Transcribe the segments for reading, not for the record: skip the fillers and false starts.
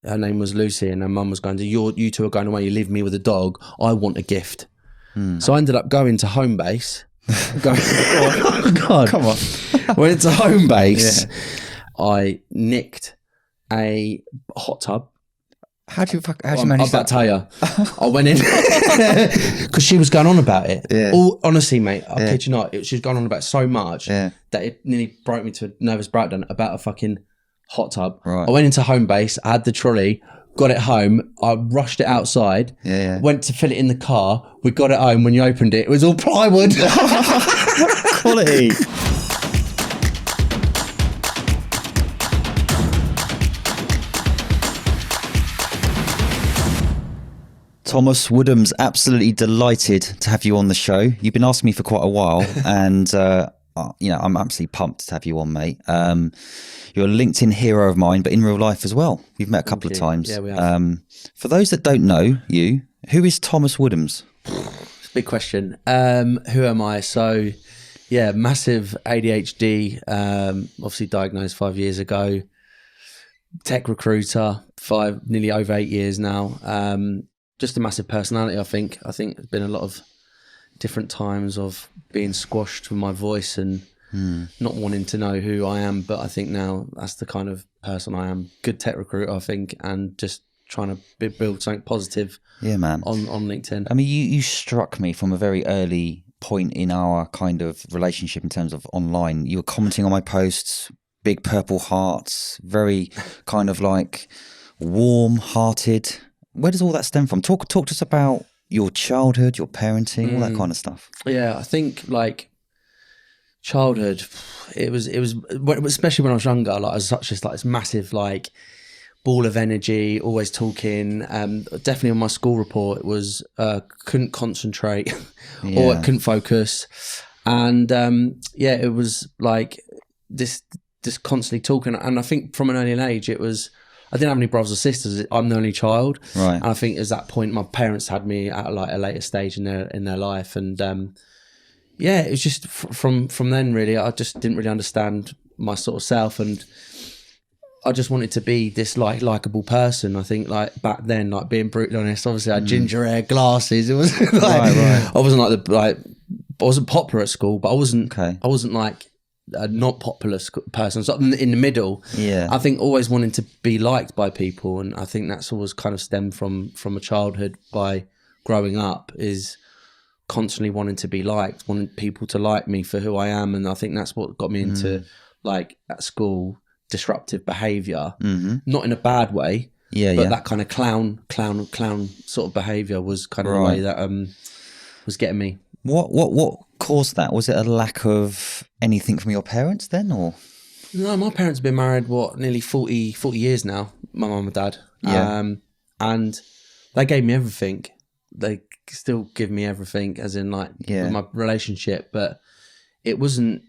her name was Lucy, and her mum was going, you two are going away, you leave me with a dog, I want a gift. So I ended up going to home base. Oh God. Come on. Went into home base. I nicked a hot tub. How'd you manage I'm that? about to tell you. I went in because she was going on about it. Yeah. Honestly, mate, I kid you not, she was going on about it so much that it nearly broke me to a nervous breakdown about a fucking hot tub. Right. I went into home base, I had the trolley, got it home, I rushed it outside, went to fill it in the car, we got it home, when you opened it was all plywood. Quality. Thomas Woodhams, absolutely delighted to have you on the show. You've been asking me for quite a while, and I'm absolutely pumped to have you on, mate. You're a LinkedIn hero of mine, but in real life as well. We've met a couple of times. Yeah, we have. For those that don't know you, who is Thomas Woodhams? Big question. Who am I? So, yeah, massive ADHD. Obviously diagnosed 5 years ago. Tech recruiter, nearly over 8 years now. Just a massive personality, I think. I think there's been a lot of different times of being squashed with my voice and not wanting to know who I am. But I think now that's the kind of person I am. Good tech recruiter, I think, and just trying to build something positive man. on LinkedIn. I mean, you struck me from a very early point in our kind of relationship in terms of online. You were commenting on my posts, big purple hearts, very kind of like warm-hearted. Where does all that stem from? Talk to us about your childhood, your parenting, all that kind of stuff. Yeah, I think like childhood, it was especially when I was younger. Like I was such this massive like ball of energy, always talking. Definitely on my school report, it was couldn't concentrate or couldn't focus, and it was like this constantly talking. And I think from an early age, it was. I didn't have any brothers or sisters. I'm the only child, right? And I think at that point, my parents had me at like a later stage in their life, and it was just from then really. I just didn't really understand my sort of self, and I just wanted to be this like likable person. I think like back then, like being brutally honest, obviously I had ginger hair, glasses. It was like right. I wasn't I wasn't popular at school, but I wasn't like a not popular person, so in the middle. I think always wanting to be liked by people, and I think that's always kind of stemmed from a childhood by growing up, is constantly wanting to be liked, wanting people to like me for who I am. And I think that's what got me into like at school disruptive behavior, not in a bad way, but that kind of clown sort of behavior was kind of the way that was getting me. What caused that? Was it a lack of anything from your parents then, or? No, my parents have been married, nearly 40 years now, my mum and dad. And they gave me everything. They still give me everything, as in like with my relationship, but it wasn't,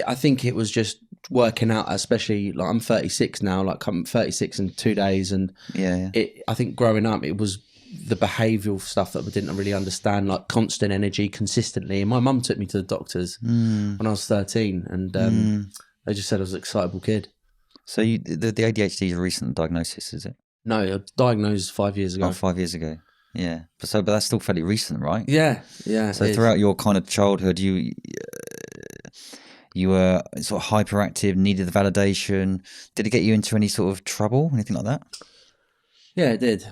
I think it was just working out, especially like I'm 36 now, like I'm 36 in 2 days. And I think growing up, it was the behavioural stuff that I didn't really understand, like constant energy consistently. And my mum took me to the doctors when I was 13, and they just said I was an excitable kid. So the ADHD is a recent diagnosis, is it? No, I was diagnosed 5 years ago. Oh, 5 years ago. Yeah. But that's still fairly recent, right? Yeah. So throughout your kind of childhood, you were sort of hyperactive, needed the validation. Did it get you into any sort of trouble, anything like that? Yeah, it did.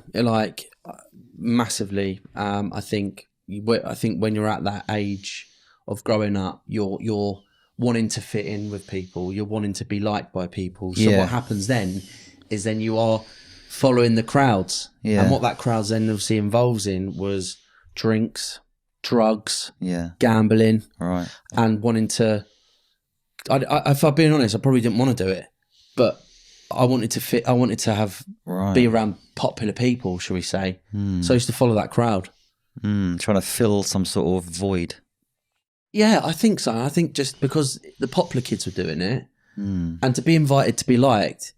Massively. I think when you're at that age of growing up, you're wanting to fit in with people. You're wanting to be liked by people. So what happens then is you are following the crowds. And what that crowds then obviously involves in was drinks, drugs, gambling, right, and wanting to. If I'm being honest, I probably didn't want to do it, but I wanted to fit. I wanted to be around popular people, shall we say? So I used to follow that crowd, trying to fill some sort of void. Yeah, I think so. I think just because the popular kids were doing it, and to be invited to be liked,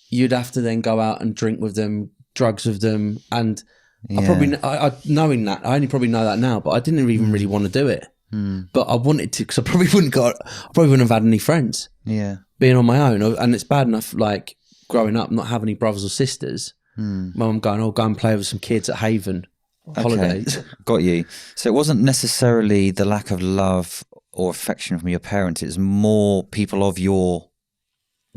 you'd have to then go out and drink with them, drugs with them, and I probably knowing that, I only probably know that now, but I didn't even really want to do it. But I wanted to, because I probably wouldn't have had any friends. Being on my own, and it's bad enough like growing up not having any brothers or sisters. Mum going, "Oh, go and play with some kids at Haven holidays." Got you. So it wasn't necessarily the lack of love or affection from your parents. It was more people of your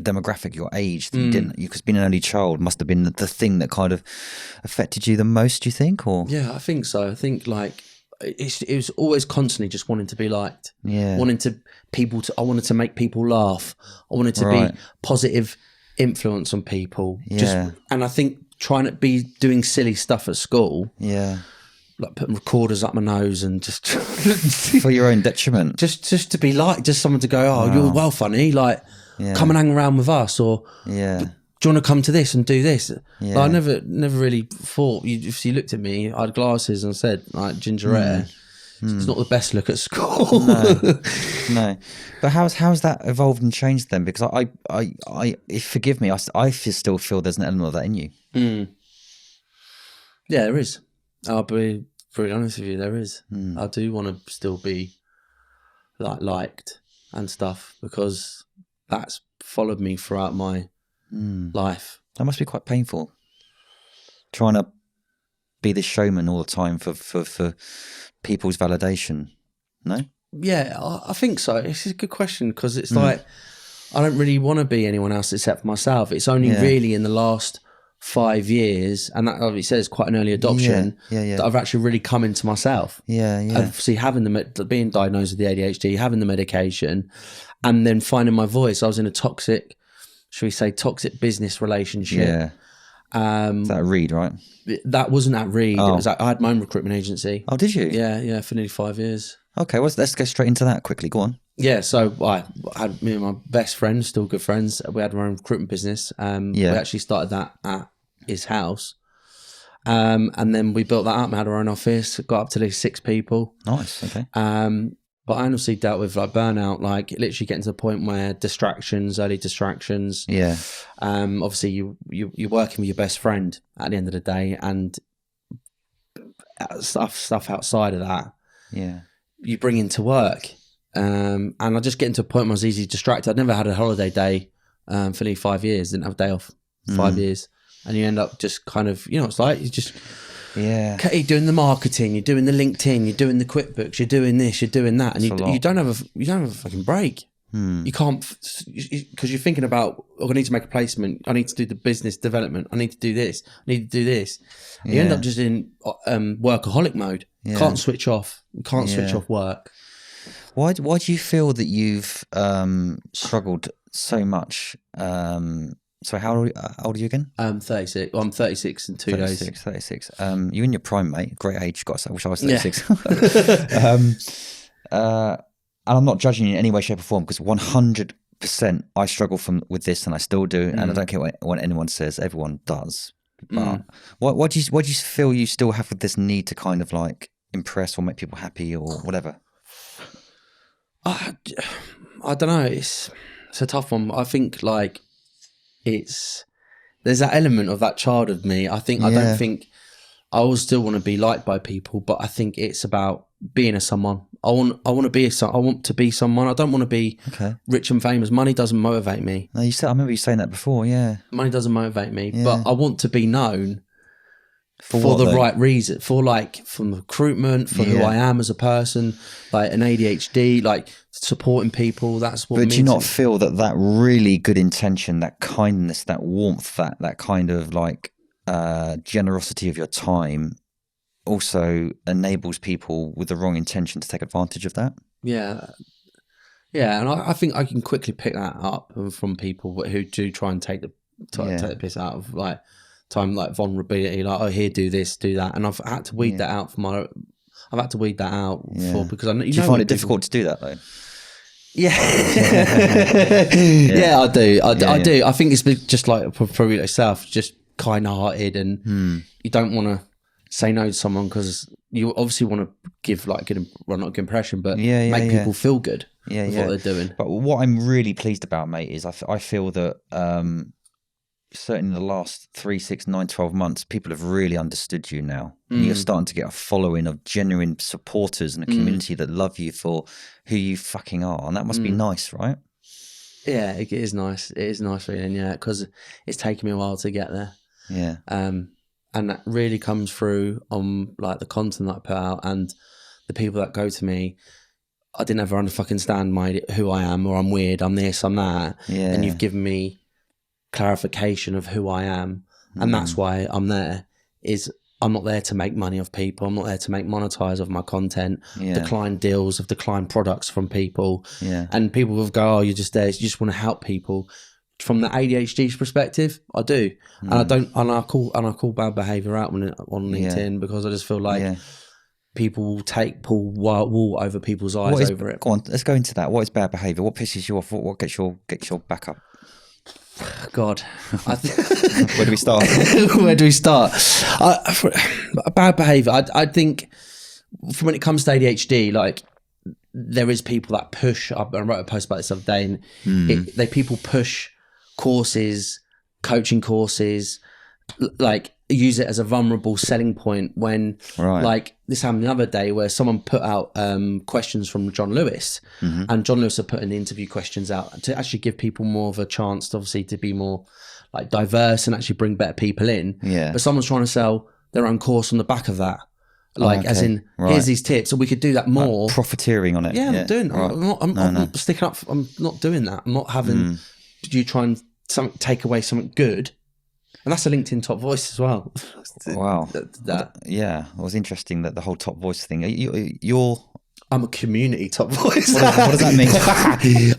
demographic, your age, that you didn't, because being an only child must have been the thing that kind of affected you the most, do you think? Or Yeah, I think so. I think like it was always constantly just wanting to be liked. Yeah. I wanted to make people laugh. I wanted to be positive influence on people. And I think trying to be doing silly stuff at school. Yeah. Like putting recorders up my nose and just for your own detriment. Just to be like, just someone to go, "Oh, you're well funny, like come and hang around with us," or "Do you want to come to this and do this?" Like, I never really thought. If you looked at me, I had glasses and said like ginger hair. It's not the best look at school. No. But how's that evolved and changed then? Because I forgive me, I still feel there's an element of that in you. Yeah, there is. I'll be pretty honest with you, there is. I do want to still be liked and stuff, because that's followed me throughout my life. That must be quite painful, trying to be the showman all the time for people's validation. No? Yeah, I think so. It's a good question, because it's like I don't really want to be anyone else except for myself. It's only really in the last 5 years, and that obviously says quite an early adoption, that I've actually really come into myself. Obviously having being diagnosed with the ADHD, having the medication, and then finding my voice. I was in a toxic business relationship. That Reed, right? That wasn't at Reed. It was I had my own recruitment agency. Oh, did you? Yeah, for nearly 5 years. Okay, well, let's go straight into that quickly. Go on. Yeah, so I had me and my best friend, still good friends. We had our own recruitment business. We actually started that at his house. And then we built that up and had our own office, got up to these 6 people. Nice, okay. But I honestly dealt with like burnout, like literally getting to the point where early distractions. Yeah. Obviously you're working with your best friend at the end of the day, and stuff outside of that. Yeah. You bring into work. And I just get into a point where I was easily distracted. I'd never had a holiday day for nearly 5 years, didn't have a day off 5 years. And you end up just kind of, it's like you just, you're doing the marketing, you're doing the LinkedIn, you're doing the QuickBooks, you're doing this, you're doing that, and you don't have a fucking break. You can't, because you're thinking about, I need to make a placement, I need to do the business development, I need to do this, I need to do this. You end up just in workaholic mode. Can't switch off. Can't switch off work. Why do you feel that you've struggled so much? So how old are you again? 36. Well, I'm 36 in 2 days. 36. You're in your prime, mate. Great age. Got to say, I wish I was 36. And I'm not judging you in any way, shape or form, because 100% I struggle with this, and I still do. And I don't care what anyone says. Everyone does. But what do you feel you still have with this need to kind of like impress or make people happy or whatever? I don't know. It's a tough one. I think like there's that element of that child of me. I don't think I always still want to be liked by people, but I think it's about being someone. I want to be someone. I don't want to be rich and famous. Money doesn't motivate me. No, I remember you saying that before. Yeah, money doesn't motivate me, but I want to be known for the right reason, from recruitment, for who I am as a person, like an ADHD, like supporting people. That's what. But do you not feel that really good intention, that kindness, that warmth, that kind of like generosity of your time also enables people with the wrong intention to take advantage of that? Yeah, and I think I can quickly pick that up from people who do try and take the piss out of like time, like vulnerability, like, oh, here, do this, do that, and I've had to weed that out because I know. Do you find it difficult to do that though? Yeah. I do. I do. I think it's just like probably yourself, just kind-hearted, and you don't want to say no to someone because you obviously want to give like not a good impression, but make people feel good with what they're doing. But what I'm really pleased about, mate, is I feel that certainly in the last 3, 6, 9, 12 months, people have really understood you now. And you're starting to get a following of genuine supporters and a community that love you for who you fucking are. And that must be nice, right? Yeah, it is nice. It is nice feeling, because it's taken me a while to get there. Yeah. And that really comes through on like the content that I put out and the people that go to me. I didn't ever understand who I am, or I'm weird, I'm this, I'm that. Yeah. And you've given me clarification of who I am. And that's why I'm there, is I'm not there to make money off people. I'm not there to make monetize of my content, decline deals, of decline products from people. Yeah. And people will go, oh, you're just there, you just want to help people. From the ADHD's perspective, I do. And I don't, and I call bad behavior out on LinkedIn because I just feel like people will pull wool over people's eyes over it. Go on, let's go into that. What is bad behavior? What pisses you off? What gets your back up? God, where do we start? Where do we start? Bad behavior. I think from when it comes to ADHD, like there is people that push. I wrote a post about this the other day, and people push courses, coaching courses, like use it as a vulnerable selling point when like this happened the other day where someone put out questions from John Lewis, and John Lewis had put an interview questions out to actually give people more of a chance to obviously to be more like diverse and actually bring better people in. Yeah. But someone's trying to sell their own course on the back of that. Like as in here's these tips, and we could do that more. Like profiteering on it. Yeah, I'm not doing that. I'm not sticking up. I'm not doing that. I'm not having you try and take away something good. And that's a LinkedIn top voice as well. Wow. Yeah. It was interesting that the whole top voice thing. You're... I'm a community top voice. What does that mean?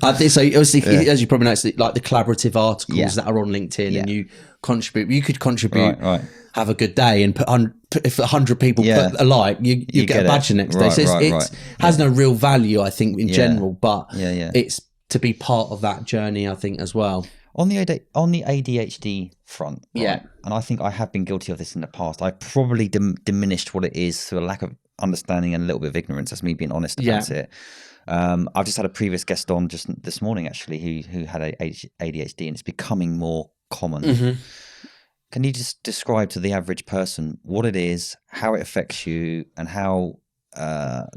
I think so. Obviously, as you probably know, it's like the collaborative articles that are on LinkedIn, and you contribute. You could contribute. Have a good day, and if 100 people put a like, you get a badge the next day. So it has no real value, I think, in general. But it's to be part of that journey, I think, as well. On the ADHD front, and I think I have been guilty of this in the past. I probably diminished what it is through a lack of understanding and a little bit of ignorance. That's me being honest about it. I've just had a previous guest on just this morning, actually, who had ADHD, and it's becoming more common. Can you just describe to the average person what it is, how it affects you, and how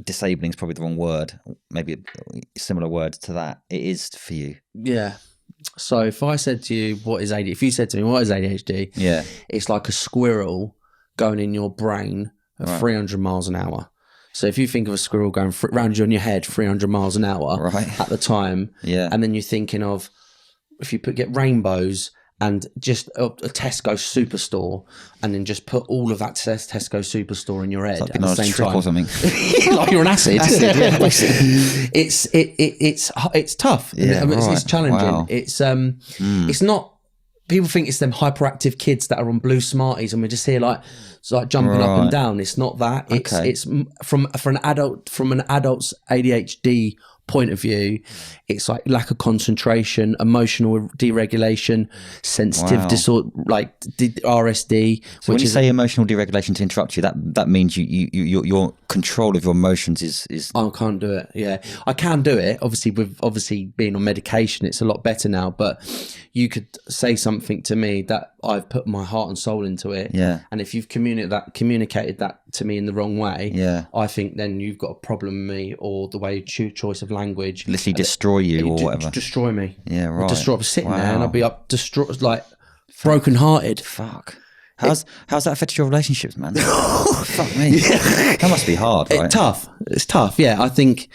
disabling is probably the wrong word, maybe a similar word to that, it is for you? Yeah. So if I said to you, if you said to me, what is ADHD? Yeah. It's like a squirrel going in your brain at 300 miles an hour. So if you think of a squirrel going around you on your head 300 miles an hour at the time, and then you're thinking of, if you get rainbows and just a Tesco superstore, and then just put all of that Tesco superstore in your head at the same time, or something. Like you're on acid. It's tough. It's challenging. Wow. It's not. People think it's them hyperactive kids that are on blue Smarties, and we're just here like jumping up and down. It's not that. It's from an adult's ADHD point of view, it's like lack of concentration, emotional deregulation, sensitive disorder, like RSD. So when you say emotional deregulation, to interrupt you, that means your control of your emotions is. I can't do it. Yeah, I can do it. Obviously being on medication, it's a lot better now. But you could say something to me that I've put my heart and soul into it. Yeah. And if you've communicated that to me in the wrong way, I think then you've got a problem with me, or the way you choice of language. Literally destroy you or whatever. Destroy me. Yeah, right. I'm sitting there and I'll be up distraught, like broken hearted. Fuck. How's that affected your relationships, man? Fuck me. That must be hard, right? It's tough. Yeah, I think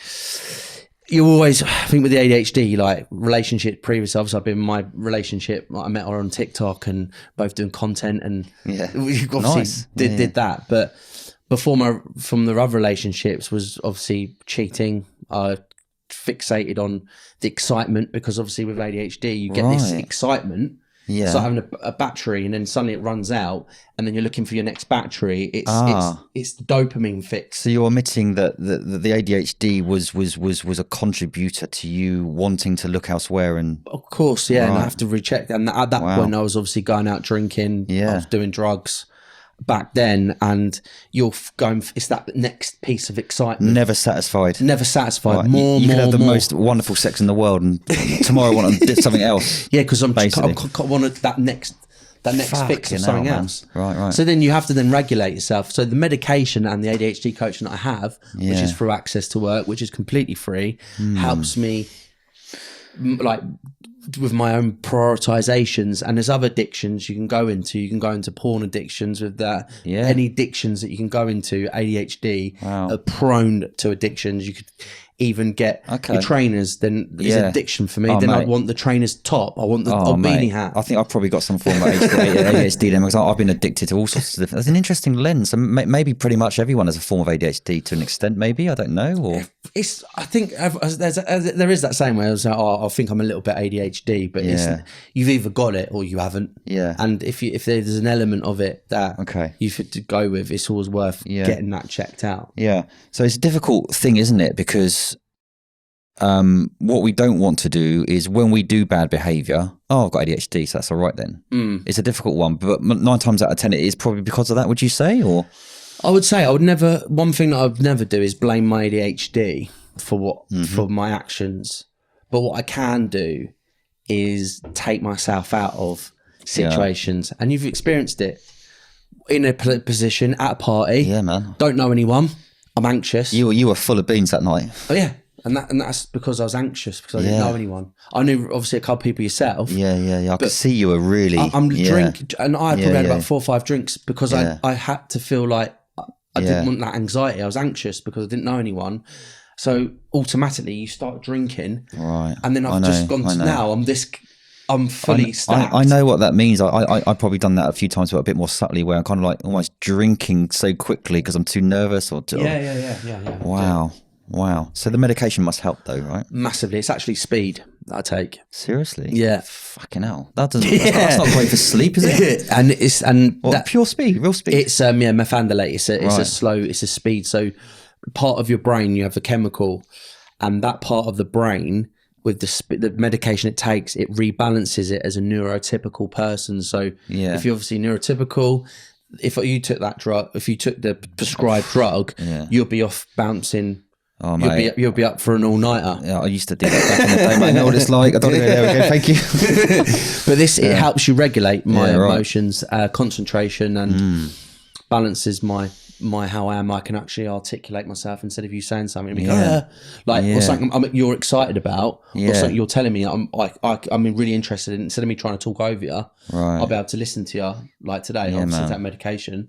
you always think with the ADHD, like relationship previous. Obviously, I've been in my relationship. I met her on TikTok and both doing content, and we obviously did that. But before from the other relationships was obviously cheating. Fixated on the excitement, because obviously with ADHD you get this excitement. Yeah. It's like having a battery, and then suddenly it runs out, and then you're looking for your next battery. It's the dopamine fix. So you're admitting that the ADHD was a contributor to you wanting to look elsewhere, and of course, and I have to recheck. And at that point, I was obviously going out drinking. I was doing drugs back then, and you're going. It's that next piece of excitement. Never satisfied. Right. More. You could have the most wonderful sex in the world, and tomorrow I want to do something else. Yeah, because I want that next fix of something else. Right. So then you have to then regulate yourself. So the medication and the ADHD coaching that I have, which is through Access to Work, which is completely free, helps me like with my own prioritizations, and there's other addictions you can go into. You can go into porn addictions with that. Yeah. Any addictions that you can go into, ADHD, Wow. are prone to addictions. You could even get your trainers, then it's addiction for me. Then I want the trainer's top. I want the beanie hat. I think I've probably got some form of ADHD then, because I've been addicted to all sorts of different. There's an interesting lens. And maybe pretty much everyone has a form of ADHD to an extent, maybe. I don't know. Or I think there is that same way. I was like, I think I'm a little bit ADHD, but you've either got it or you haven't. Yeah. And if there's an element of it that you fit to go with, it's always worth getting that checked out. Yeah. So it's a difficult thing, isn't it? Because what we don't want to do is, when we do bad behaviour, I've got ADHD, so that's all right then. It's a difficult one, but 9 times out of 10 it is probably because of that, would you say? Or I would say one thing that I would never do is blame my ADHD for my actions. But what I can do is take myself out of situations. And you've experienced it in a position at a party. Yeah, man. Don't know anyone. I'm anxious. You were full of beans that night. Oh yeah. And that's because I was anxious, because I didn't know anyone. I knew obviously a couple of people yourself. Yeah. I could see you were really. Drink, and I probably had about 4 or 5 drinks because I had to feel like I didn't want that anxiety. I was anxious because I didn't know anyone. So automatically you start drinking, right? And then I've just gone to now. I'm fully stacked. I know what that means. I've probably done that a few times, but a bit more subtly, where I'm kind of like almost drinking so quickly because I'm too nervous or too. Yeah. Wow. So the medication must help though, right? Massively. It's actually speed that I take. Seriously? Yeah. Fucking hell. That's not great for sleep, is it? and pure speed, real speed. It's methadone. It's a speed. So part of your brain, you have a chemical, and that part of the brain, with the medication it takes, it rebalances it as a neurotypical person. So if you're obviously neurotypical, if you took that drug, if you took the prescribed drug, you'll be off bouncing. Oh, mate. You'll be up for an all-nighter. Yeah, I used to do that back in the day, mate. I know what it's like. I don't know. There we go. Thank you. But it helps you regulate my emotions, concentration, and balances my how I can actually articulate myself instead of you saying something. Or something you're excited about, or something you're telling me I'm really interested in. Instead of me trying to talk over you, I'll be able to listen to you. Like today, obviously take medication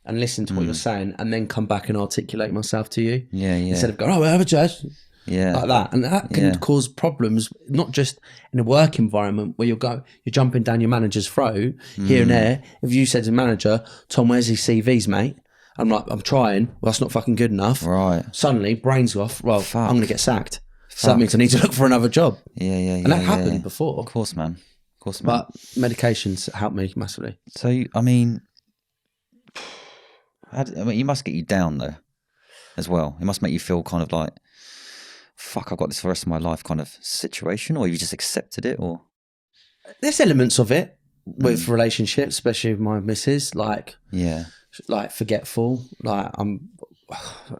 and listen to what you're saying, and then come back and articulate myself to you. Instead of going, oh, have a judge. Like that. And that can cause problems, not just in a work environment where you're jumping down your manager's throat here and there. If you said to the manager, Tom, where's his CVs, mate? I'm like, I'm trying. Well, that's not fucking good enough. Right. Suddenly, brains off. Well, I'm going to get sacked. So that means I need to look for another job. And that happened before. Of course, man. But medications help me massively. So, I mean, you must get you down though, as well. It must make you feel kind of like, fuck, I've got this for the rest of my life kind of situation, or you just accepted it, or? There's elements of it with relationships, especially with my missus, like forgetful. Like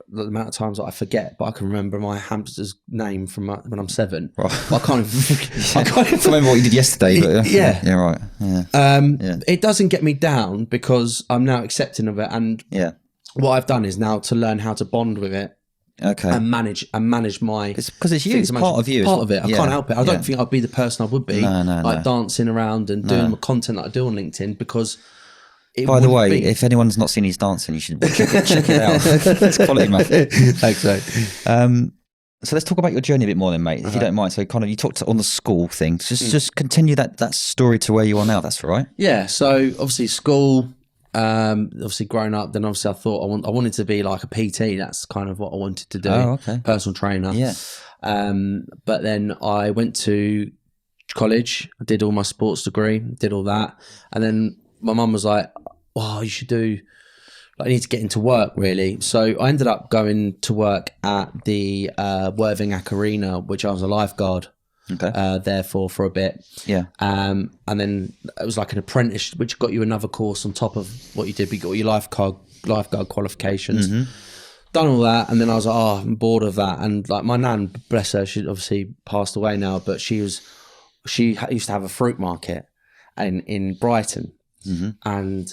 the amount of times that I forget, but I can remember my hamster's name from when I'm 7. Right. I can't remember what you did yesterday. But right. It doesn't get me down because I'm now accepting of it, and what I've done is now to learn how to bond with it. Okay. And manage my, because it's you, it's part of you. Part of it. I can't help it. I don't think I'd be the person I would be, dancing around and doing the content that I do on LinkedIn, because. By the way, if anyone's not seen his dancing, you should check it out. It's quality, man. Thanks, mate. So let's talk about your journey a bit more then, mate, if you don't mind. So kind of, you talked on the school thing. Just continue that story to where you are now. That's all right. Yeah. So obviously school, obviously growing up, then obviously I thought I wanted to be like a PT. That's kind of what I wanted to do. Oh, okay. Personal trainer. Yeah. But then I went to college. I did all my sports degree, did all that, and then my mum was like, "Oh, you should do. I need to get into work, really." So I ended up going to work at the Worthing Arena, which I was a lifeguard. Okay. There for a bit. Yeah. And then it was like an apprentice, which got you another course on top of what you did. We got your lifeguard qualifications. Done all that, and then I was like, "Oh, I'm bored of that." And like my nan, bless her, she obviously passed away now, but she used to have a fruit market in Brighton. And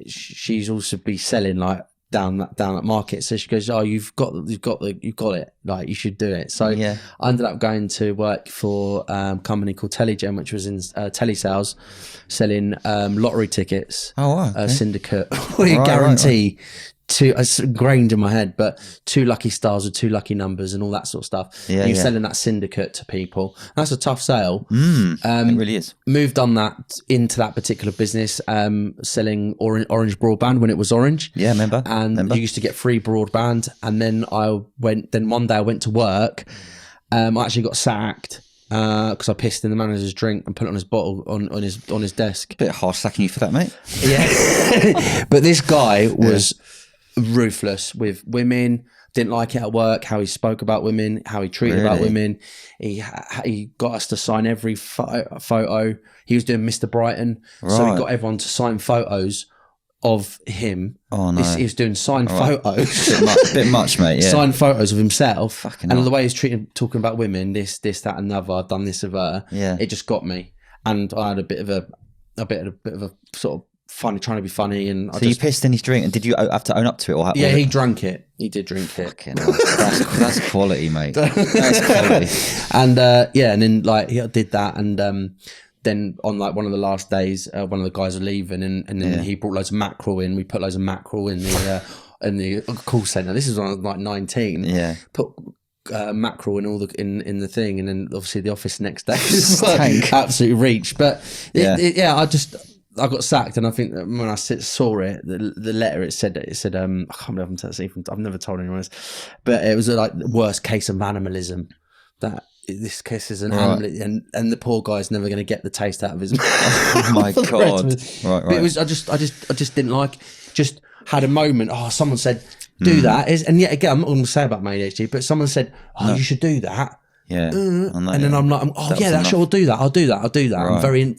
she's also be selling like down that market. So she goes, "Oh, you've got it. Like, you should do it." So I ended up going to work for a company called Telegem, which was in telesales, selling lottery tickets. Oh, wow. Okay. A syndicate. We guarantee two, it's ingrained in my head, but 2 lucky stars with 2 lucky numbers and all that sort of stuff. Yeah, and you're selling that syndicate to people. That's a tough sale. It really is. Moved on that into that particular business, selling orange broadband when it was orange. Yeah, remember. And you used to get free broadband. And then one day I went to work. I actually got sacked because I pissed in the manager's drink and put it on his bottle on his desk. Bit harsh sacking you for that, mate. Yeah. But this guy was ruthless with women. Didn't like it at work, how he spoke about women, how he treated about women. He got us to sign every photo. He was doing Mr. Brighton, so he got everyone to sign photos of him. Oh no, he was doing signed photos. Bit much, mate. Yeah. Signed photos of himself. Fucking and the way he's talking about women, this, that, and another. I've done this of her. Yeah, it just got me, and I had a bit of a sort of funny, trying to be funny. And so you pissed in his drink, and did you have to own up to it? Or he drank it. He did drink it. That's quality, mate. That's quality. And and then like he did that, and then on like one of the last days, one of the guys are leaving, and then he brought loads of mackerel in. We put loads of mackerel in the call center. This is when I was like 19. Yeah. Put mackerel in all in the thing, and then obviously the office next day was like absolute reach. But I got sacked, and I think that when I saw it, the letter, it said I can't believe I've never told anyone this, but it was like the worst case of animalism. That this case is an animal, and the poor guy's never going to get the taste out of his mouth. Oh my god! Right. But it was I just didn't like. Just had a moment. Oh, someone said do that, and yet again, I'm not going to say about my ADHD, but someone said, you should do that. Yeah, and then I'm like, I'll do that. Right. I'm very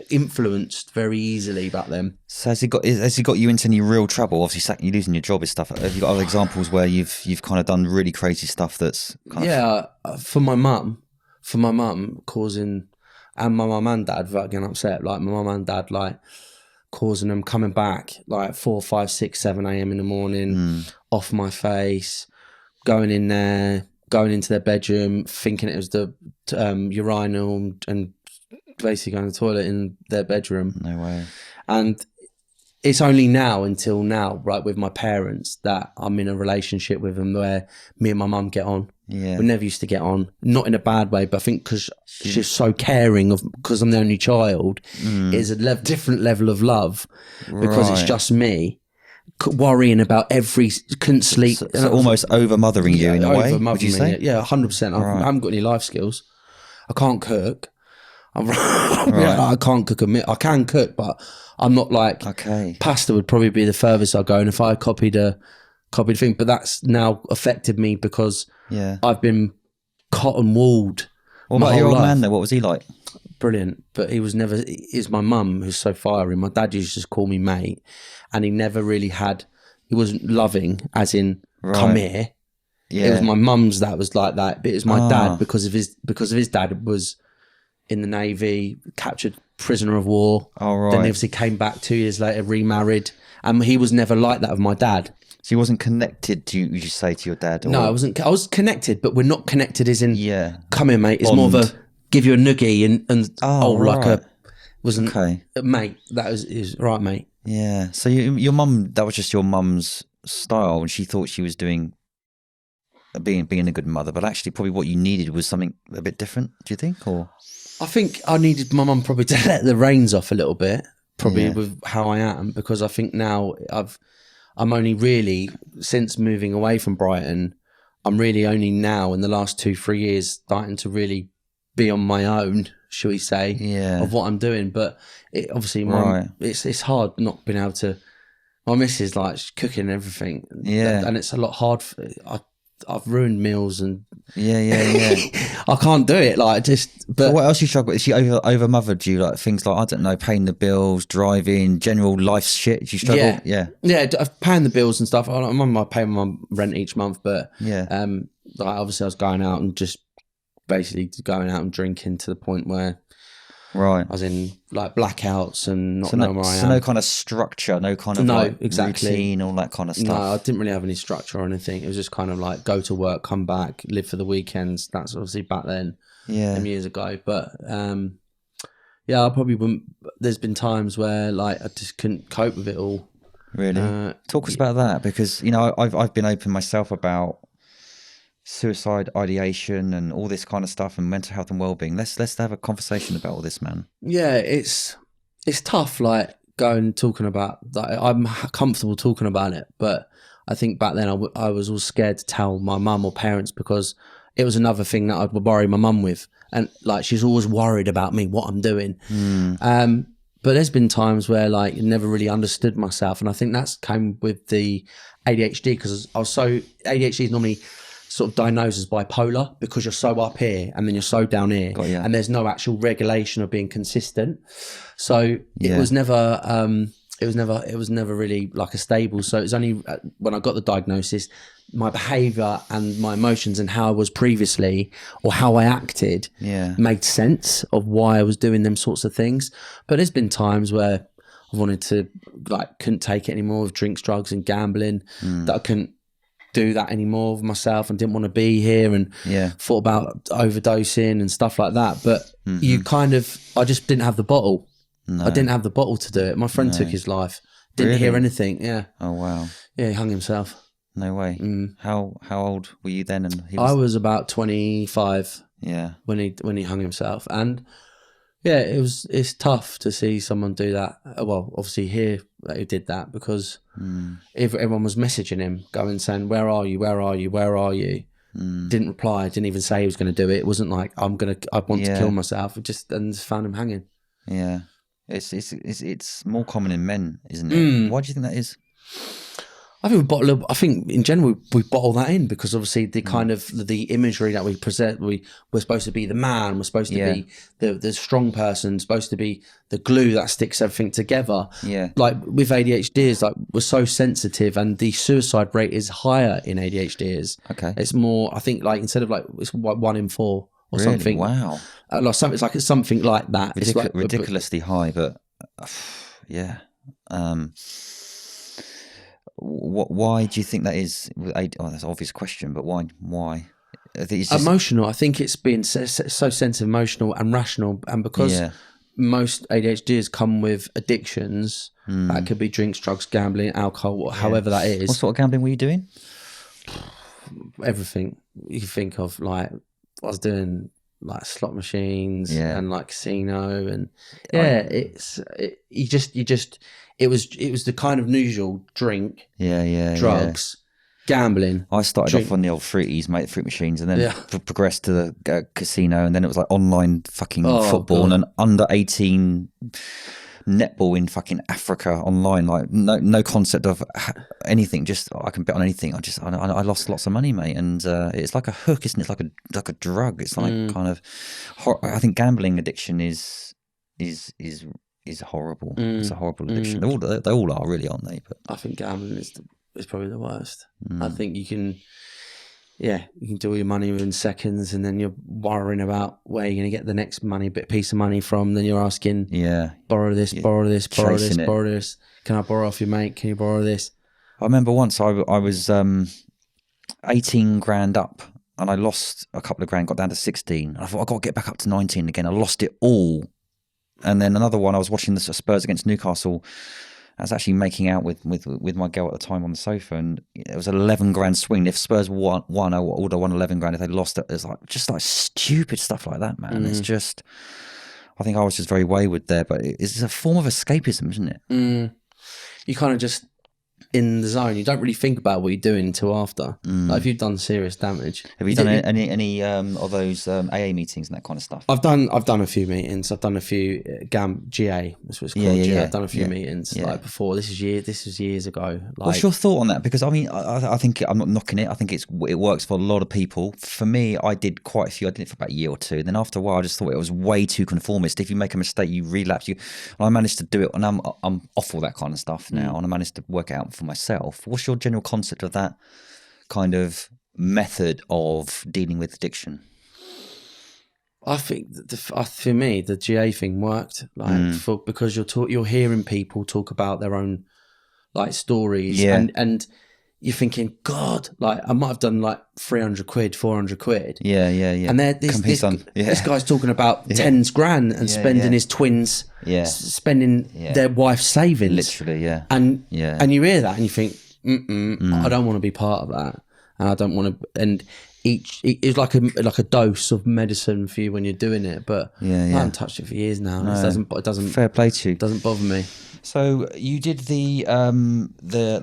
influenced very easily back then. So has he got you into any real trouble? Obviously, you losing your job and stuff. Have you got other examples where you've kind of done really crazy stuff that's kind of... for my mum causing, and my mum and dad getting upset. Like my mum and dad like causing them coming back like 4, 5, 6, 7 a.m. in the morning, off my face, going in there. Going into their bedroom, thinking it was the urinal, and basically going to the toilet in their bedroom. No way. And it's only until now, right, with my parents, that I'm in a relationship with them where me and my mum get on. Yeah. We never used to get on, not in a bad way, but I think because she's so caring because I'm the only child, it's a different level of love because it's just me. Worrying about couldn't sleep. So almost over mothering you in a way, would you say? Yeah, 100%. I haven't got any life skills. I can't cook. I can't cook a meal. I can cook, but I'm not like pasta would probably be the furthest I go. And if I copied a thing, but that's now affected me because I've been cotton wooled. What about your old man though? What was he like? Brilliant, but he was never. Is my mum who's so fiery. My dad used to just call me mate, and he never really had. He wasn't loving, as in come here. Yeah, it was my mum's that was like that, but it was my dad because of his dad was in the Navy, captured prisoner of war. Oh right. Then he obviously came back 2 years later, remarried, and he was never like that of my dad. So he wasn't connected to you, would you say, to your dad? Or? No, I wasn't. I was connected, but we're not connected as in come here, mate. It's more of a give you a noogie and wasn't mate. That is right, mate. Yeah. So your mum, that was just your mum's style, and she thought she was being a good mother, but actually probably what you needed was something a bit different. Do you think? Or I think I needed my mum probably to let the reins off a little bit, probably with how I am, because I think now I'm only really, since moving away from Brighton, I'm really only now in the last 2-3 years starting to really be on my own, shall we say, of what I'm doing. But obviously, it's hard not being able to. My missus like she's cooking and everything, and it's a lot hard. I've ruined meals and I can't do it. Like just. But so what else you struggle with? She over mothered you, like things like I don't know, paying the bills, driving, general life shit. Do you struggle? Yeah, paying the bills and stuff. I'm paying my rent each month, but like obviously I was going out and just. Basically going out and drinking to the point where Right. I was in like blackouts and not knowing where I am. So no kind of structure, no kind of exactly. routine, all that kind of stuff. No, I didn't really have any structure or anything. It was just kind of like go to work, come back, live for the weekends. That's obviously back then, years ago. But yeah, I probably wouldn't. There's been times where like I just couldn't cope with it all. Really? Talk us about that, because you know I've been open myself about suicide ideation and all this kind of stuff and mental health and well-being. Let's have a conversation about all this, man. Yeah, it's tough, like going talking about that. I'm comfortable talking about it, but I think back then I was all scared to tell my mum or parents, because it was another thing that I'd worry my mum with, and like she's always worried about me, what I'm doing. But there's been times where like never really understood myself, and I think that's came with the ADHD, because I was so ADHD is normally sort of diagnosed as bipolar, because you're so up here and then you're so down here, and there's no actual regulation of being consistent. So it was never really like a stable. So it's only when I got the diagnosis, my behavior and my emotions and how I was previously, or how I acted, made sense of why I was doing them sorts of things. But there's been times where I wanted to, like, couldn't take it anymore with drinks, drugs and gambling, that I couldn't do that anymore with myself and didn't want to be here, and thought about overdosing and stuff like that. But you kind of, I just didn't have the bottle. I didn't have the bottle to do it. My friend took his life. Didn't hear anything. Yeah. Oh wow. Yeah, he hung himself. No way. How old were you then? And I was about 25. Yeah. When he hung himself, and yeah, it's tough to see someone do that. Well, obviously here that he did that, because everyone was messaging him, going saying, "Where are you? Where are you? Where are you?" Didn't reply. Didn't even say he was going to do it. It wasn't like I want to kill myself. Just found him hanging. Yeah. It's more common in men, isn't it? Why do you think that is? I think I think in general we bottle that in, because obviously the kind of the imagery that we present, we're supposed to be the man, we're supposed to be the strong person, supposed to be the glue that sticks everything together. Yeah. Like with ADHDers, like we're so sensitive, and the suicide rate is higher in ADHDers. Okay. It's more, I think, like instead of like it's 1 in 4 or something. Wow. Like something, it's something like that. It's like ridiculously high, but yeah. Why do you think that is? That's an obvious question, but why? I think it's just emotional. I think it's being so sensitive, emotional and rational, and because most ADHDs come with addictions, that could be drinks, drugs, gambling, alcohol, however that is. What sort of gambling were you doing? Everything you can think of. Like I was doing like slot machines and like casino, and it was the kind of usual drink, drugs, gambling. I started off on the old fruit machines, and then progressed to the casino, and then it was like online fucking football and an under 18 netball in fucking Africa online. Like no concept of anything. Just I can bet on anything. I lost lots of money, mate, and it's like a hook, isn't it? It's like a drug. It's like kind of. I think gambling addiction is horrible. It's a horrible addiction. They all are, really, aren't they? But I think gambling is probably the worst. I think you can do all your money within seconds, and then you're worrying about where you're going to get the next piece of money from. Then you're asking, borrow this, borrow this, borrow this, borrow this. Can I borrow off your mate? Can you borrow this? I remember once I was 18 grand up, and I lost a couple of grand, got down to 16. I thought, I've got to get back up to 19 again. I lost it all. And then another one, I was watching the Spurs against Newcastle. I was actually making out with my girl at the time on the sofa, and it was an 11 grand swing. If Spurs won, I would have won 11 grand. If they lost it, it's like just like stupid stuff like that, man. It's just, I think I was just very wayward there, but it's a form of escapism, isn't it? You kind of just in the zone. You don't really think about what you're doing until after. Like if you've done serious damage. Have you done any of those AA meetings and that kind of stuff? I've done a few meetings. I've done a few GA. That's what it's called. GA. I've done a few meetings like before. This was years ago. Like, what's your thought on that? Because I mean, I think I'm not knocking it. I think it works for a lot of people. For me, I did quite a few. I did it for about a year or two. And then after a while, I just thought it was way too conformist. If you make a mistake, you relapse. And I managed to do it, and I'm off all that kind of stuff now, and I managed to work it out for myself. What's your general concept of that kind of method of dealing with addiction? I think for me, the GA thing worked, like because you're hearing people talk about their own like stories, and you're thinking, God, like I might have done like 300 quid, 400 quid. Yeah. And this guy's talking about 10 grand and spending his twins, spending their wife's savings. Literally, And you hear that and you think, I don't want to be part of that. And I don't want to, and it's like a dose of medicine for you when you're doing it. But I haven't touched it for years now. No. It doesn't fair play to you. It doesn't bother me. So you did the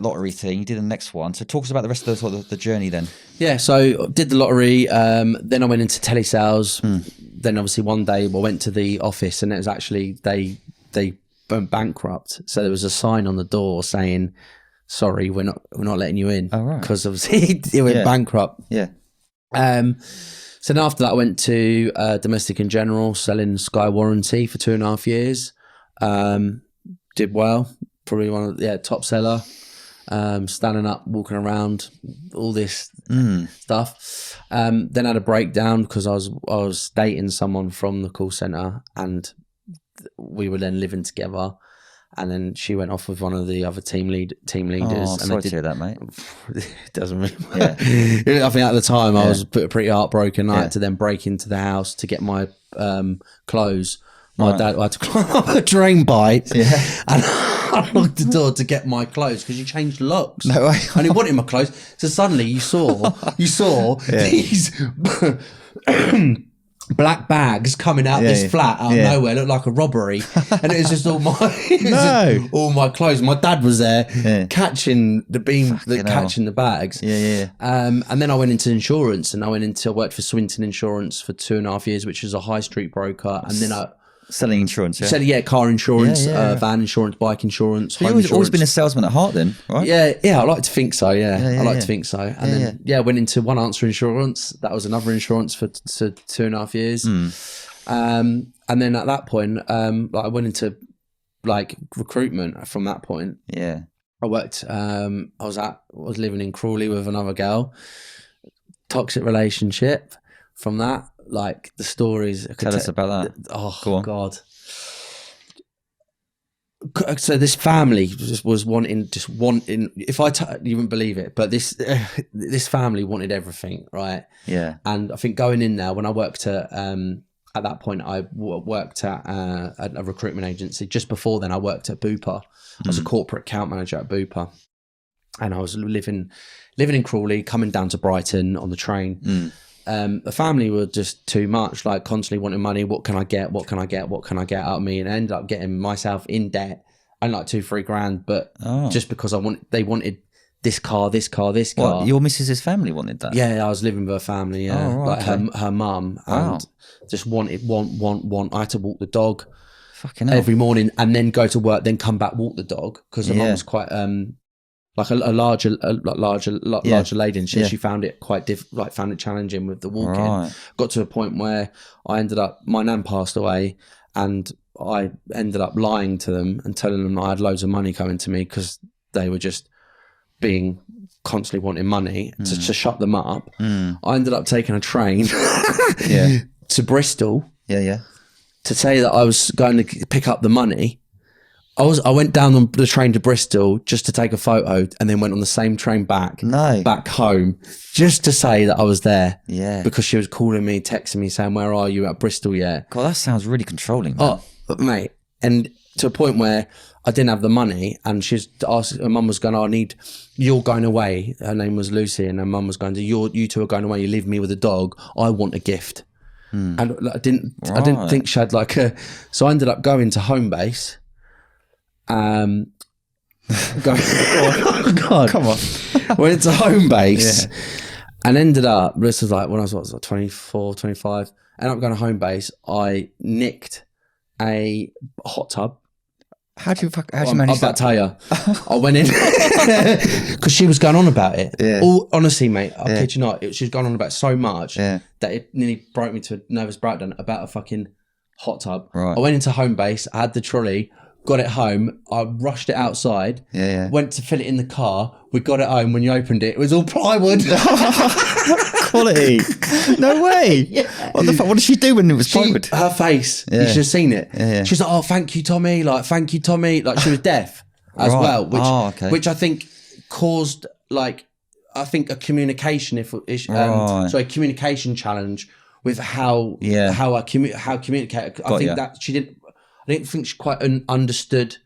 lottery thing. You did the next one. So talk us about the rest of the journey then. Yeah. So did the lottery. Then I went into telesales. Then obviously one day I went to the office and it was actually they went bankrupt. So there was a sign on the door saying, "Sorry, we're not letting you in." Oh, right. Because obviously it went bankrupt. Yeah. So then after that I went to Domestic and General, selling Sky Warranty for 2.5 years. Did well, probably one of the top seller, standing up, walking around, all this stuff. Then I had a breakdown because I was dating someone from the call center, and we were then living together. And then she went off with one of the other team leaders. Oh, sorry to hear that, mate. It doesn't really matter. I think at the time I was pretty heartbroken. I had to then break into the house to get my clothes. My dad had to climb up a drain pipe and unlock the door to get my clothes because you changed locks. No way. And he wanted my clothes. So suddenly you saw these black bags coming out this flat out of nowhere, looked like a robbery. And it was just all my clothes. My dad was there catching the catching the bags. And then I went into insurance, and I worked for Swinton Insurance for 2.5 years, which is a high street broker. And then selling insurance, car insurance, van insurance, bike insurance. You've always been a salesman at heart then, right? Yeah, I like to think so, I like to think so. And then, went into One Answer Insurance. That was another insurance for 2.5 years. And then at that point, I went into like recruitment from that point. Yeah. I worked, I was living in Crawley with another girl, toxic relationship from that. Like the stories. Tell us about that. Oh, go on. God. So this family was wanting, if you wouldn't believe it, but this family wanted everything, right? Yeah. And I think going in there, when I worked at that point, I worked at a recruitment agency. Just before then, I worked at Bupa. I was a corporate account manager at Bupa. And I was living in Crawley, coming down to Brighton on the train. The family were just too much, like constantly wanting money. What can I get? What can I get? What can I get out of me? And I ended up getting myself in debt. I like 2-3 grand, but just because they wanted this car. What, your missus's family wanted that? Yeah, I was living with her family. Yeah, right, her mum, and just want. I had to walk the dog every morning, and then go to work, then come back walk the dog because her mum was quite like a larger lady, and she found it quite found it challenging with the walking. Right. Got to a point where I ended up, my nan passed away, and I ended up lying to them and telling them I had loads of money coming to me because they were just being constantly wanting money to shut them up. I ended up taking a train to Bristol. To say that I was going to pick up the money. I went down on the train to Bristol just to take a photo, and then went on the same train back home, just to say that I was there. Yeah. Because she was calling me, texting me, saying, "Where are you at Bristol yet?" God, that sounds really controlling, man. Oh, mate. And to a point where I didn't have the money, and she's asked, her mum was going, you're going away. Her name was Lucy, and her mum was going, you two are going away. You leave me with a dog. I want a gift. And I didn't think she had so I ended up going to Homebase. Oh God, come on. Went to Homebase and ended up, this was like when I was 24, 25, ended up going to Homebase. I nicked a hot tub. How'd you manage that? I'm about to tell you. I went in because she was going on about it. Honestly, mate, I kid you not, she was going on about it so much that it nearly broke me to a nervous breakdown about a fucking hot tub. Right. I went into Homebase, I had the trolley, got it home. I rushed it outside. Went to fill it in the car. We got it home. When you opened it, it was all plywood. Quality. No way. What the fuck? What did she do when it was plywood? Her face. You should have seen it. She was like, "Oh, thank you, Tommy." Like, "Thank you, Tommy." Like, she was deaf as well, which I think caused I think a communication a communication challenge with how I communicate. I think that I didn't think she quite understood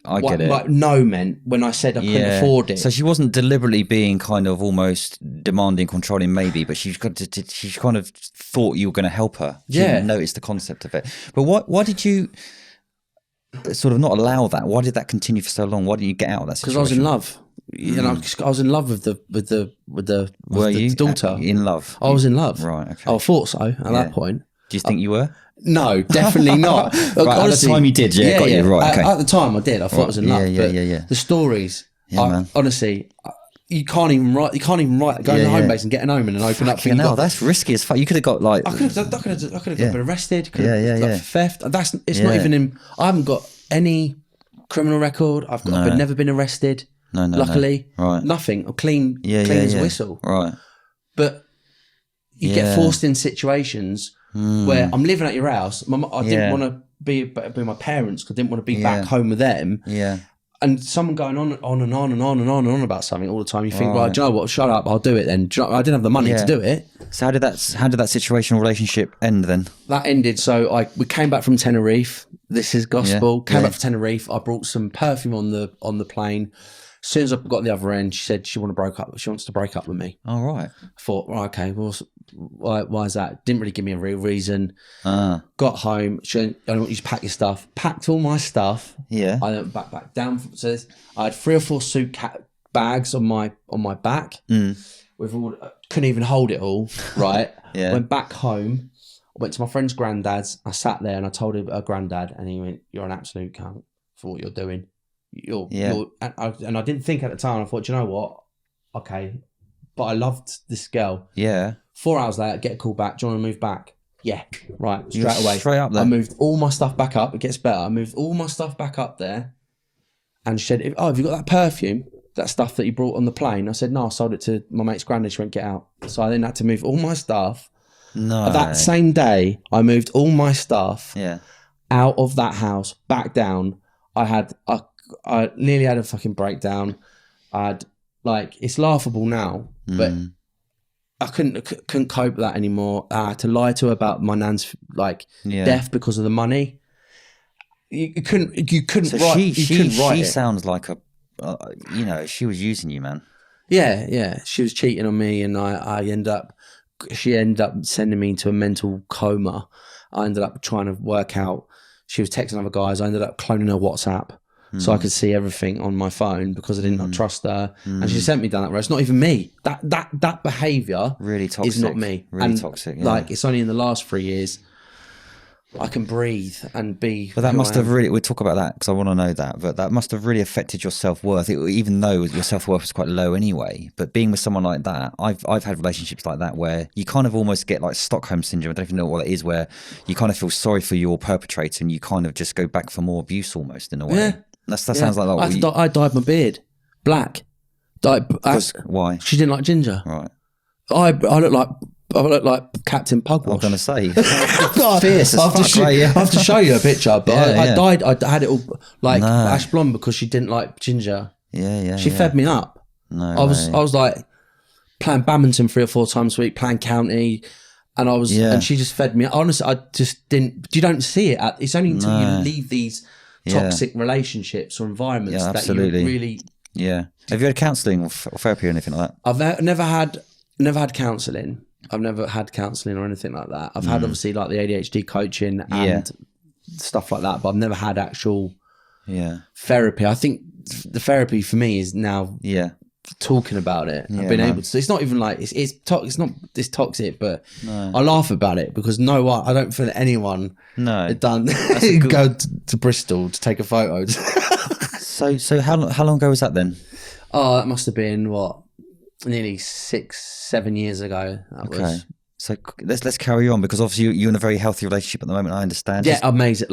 what like no meant when I said I couldn't afford it. So she wasn't deliberately being kind of almost demanding, controlling maybe, but she kind of thought you were going to help her. She didn't notice the concept of it. But why did you sort of not allow that? Why did that continue for so long? Why didn't you get out of that situation? Because I was in love. You know, I was in love with the daughter. In love? I was in love. Right. Okay. I thought so at that point. Do you think you were? No, definitely not. Right, honestly, at the time you did, got you right. Okay. At the time I did. I thought I was in love. The stories, honestly, you can't even write. Going to home base and getting home and then open up. No, that's risky as fuck. You could have got like. I could have been arrested. Got theft. It's not even in. I haven't got any criminal record. I've never been arrested. No. Luckily, right. Nothing. I'm clean as a whistle. Right. But you get forced in situations where I'm living at your house. I didn't want to be my parents because I didn't want to be back home with them. Yeah. And someone going on and on about something all the time. You think, well, do you know what? Shut up. I'll do it then. I didn't have the money to do it. So how did that situational relationship end then? That ended. So we came back from Tenerife. This is gospel. Came back from Tenerife. I brought some perfume on the plane. As soon as I got the other end, she said she wants to break up with me. Oh, right. I thought, okay, well, why is that? Didn't really give me a real reason. Got home. She went, I want you to pack your stuff. Packed all my stuff. Yeah. I went back down. So I had 3 or 4 bags on my back. With all, couldn't even hold it all. Right. Went back home. I went to my friend's granddad's. I sat there and I told her granddad, and he went, "You're an absolute cunt for what you're doing." And I didn't think at the time. I thought, you know what? Okay, but I loved this girl. Yeah. 4 hours later, get a call back. Do you want to move back? Yeah. Right. Straight away. Straight up there. I moved all my stuff back up. It gets better. I moved all my stuff back up there, and she said, "Oh, have you got that perfume? That stuff that you brought on the plane?" I said, "No, I sold it to my mate's granddad." She went, "Get out." So I then had to move all my stuff. No. That same day, I moved all my stuff. Out of that house, back down. I nearly had a fucking breakdown. It's laughable now, but I couldn't cope with that anymore. I had to lie to her about my nan's death because of the money. You couldn't so write. She sounds like she was using you, man. Yeah. She was cheating on me, and she ended up sending me into a mental coma. I ended up trying to work out. She was texting other guys. I ended up cloning her WhatsApp. So I could see everything on my phone because I didn't trust her, and she sent me down that road. It's not even me. That behaviour really toxic. Is not me. Really toxic. Yeah. It's only in the last 3 years I can breathe and be. But that must have really. We'll talk about that because I want to know that. But that must have really affected your self-worth, even though your self-worth was quite low anyway. But being with someone like that, I've had relationships like that where you kind of almost get like Stockholm syndrome. I don't even know what it is, where you kind of feel sorry for your perpetrator and you kind of just go back for more abuse almost in a way. Yeah. That sounds like that. I dyed my beard black. Why? She didn't like ginger. Right. I look like Captain Pugwash. I'm gonna say. God, fierce I have to show you a picture, but I had it all ash blonde because she didn't like ginger. Yeah. She fed me up. I was like playing badminton 3 or 4 times a week, playing county, and and she just fed me. Honestly, I just didn't. You don't see it. It's only until you leave these toxic relationships or environments that you really. Yeah. Have you had counselling or therapy or anything like that? I've never had counselling. I've never had counselling or anything like that. I've had obviously like the ADHD coaching and stuff like that, but I've never had actual therapy. I think the therapy for me is now talking about it. I've been able to. It's not even like it's not this toxic, but I laugh about it because I don't feel that anyone had done go to Bristol to take a photo. So how long ago was that then? Oh, that must have been nearly 6-7 years ago. Okay. So let's carry on because obviously you're in a very healthy relationship at the moment. I understand. Yeah, amazing.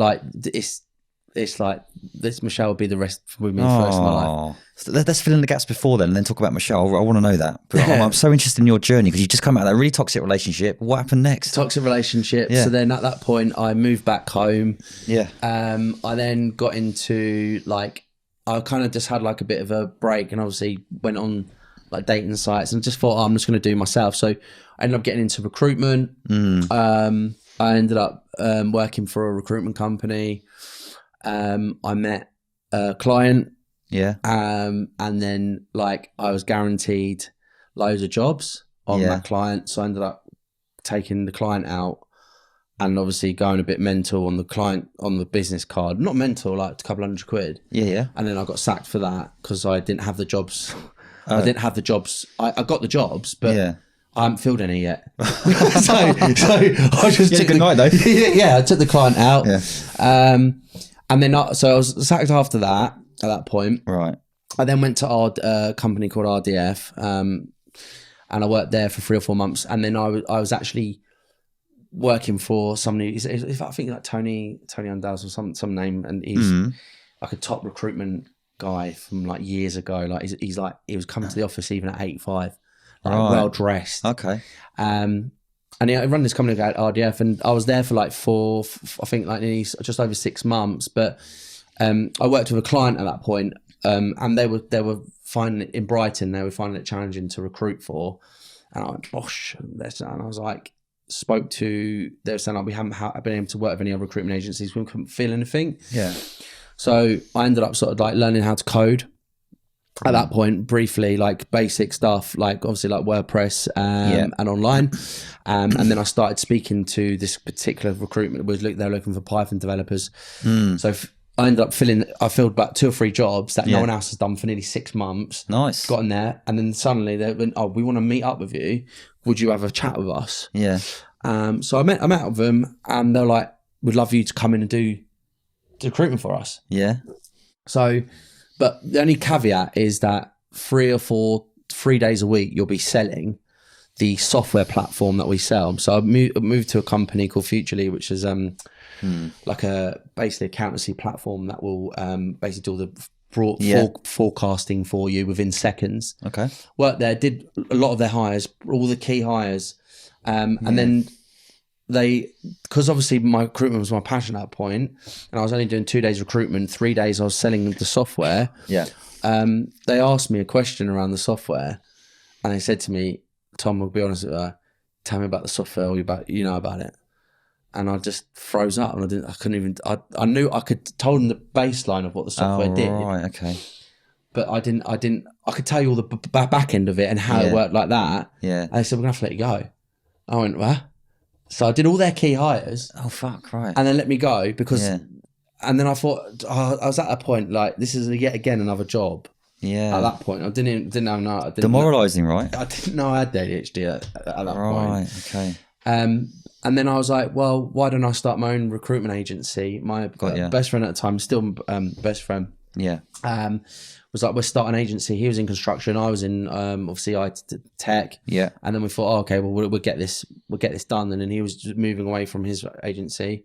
it's like this Michelle will be the rest with me for the rest of my life. So let's fill in the gaps before then and then talk about Michelle. I want to know that. But I'm so interested in your journey because you just come out of that really toxic relationship. What happened next? Toxic relationship. Yeah. So then at that point I moved back home. Yeah. I then got into like, I kind of just had like a bit of a break and obviously went on like dating sites and just thought, I'm just going to do myself. So I ended up getting into recruitment. I ended up working for a recruitment company. I met a client. Yeah. And then like I was guaranteed loads of jobs on that client. So I ended up taking the client out and obviously going a bit mental on the client, on the business card. Not mental, like a couple £100. Yeah, yeah. And then I got sacked for that because I didn't have the jobs. I didn't have the jobs. I got the jobs, but I haven't filled any yet. so I just took good night though. I took the client out. Yeah. And then so I was sacked after that. At that point, right. I then went to a company called RDF, and I worked there for 3 or 4 months. And then I was actually working for somebody. I think like Tony Undaws or some name, and he's like a top recruitment guy from like years ago. Like he's like he was coming to the office even at 8:05, like well dressed. Okay. And I run this company called RDF, and I was there for like I think like nearly just over 6 months, but. I worked with a client at that point, and they were finding it in Brighton. They were finding it challenging to recruit for, and I went, "Gosh!" And I was like, spoke to. They were saying like we haven't been able to work with any other recruitment agencies. We couldn't feel anything. Yeah. So I ended up sort of like learning how to code. At that point, briefly, like basic stuff, like obviously like WordPress and online, and then I started speaking to this particular recruitment. They were looking for Python developers, so. I ended up I filled about 2 or 3 jobs that no one else has done for nearly 6 months. Nice. Got in there. And then suddenly they went, we want to meet up with you. Would you have a chat with us? Yeah. So I met with them and they're like, we'd love you to come in and do recruitment for us. Yeah. So, but the only caveat is that 3 days a week, you'll be selling the software platform that we sell. So I moved to a company called Futurely, which is, like basically accountancy platform that will basically do the forecasting for you within seconds. Okay. Worked there, did a lot of their hires, all the key hires, and then because obviously my recruitment was my passion at that point, and I was only doing 2 days recruitment, 3 days I was selling the software. Yeah. They asked me a question around the software, and they said to me, "Tom, I'll be honest with you, tell me about the software, you know about it." And I just froze up, and I knew I could told them the baseline of what the software did. Right, okay. But I could tell you all the back end of it and how it worked like that. Yeah. And they said, we're going to have to let you go. I went, what? So I did all their key hires. Oh, fuck, right. And then let me go because, and then I thought, I was at a point like, this is yet again another job. Yeah. At that point, I didn't know. Demoralising, right? I didn't know I had ADHD at that point. Right, okay. And then I was like, well, why don't I start my own recruitment agency? My best friend at the time, still best friend. Yeah. Was like, we'll start an agency. He was in construction. I was in obviously tech. Yeah. And then we thought, okay, well, we'll get this done. And then he was just moving away from his agency.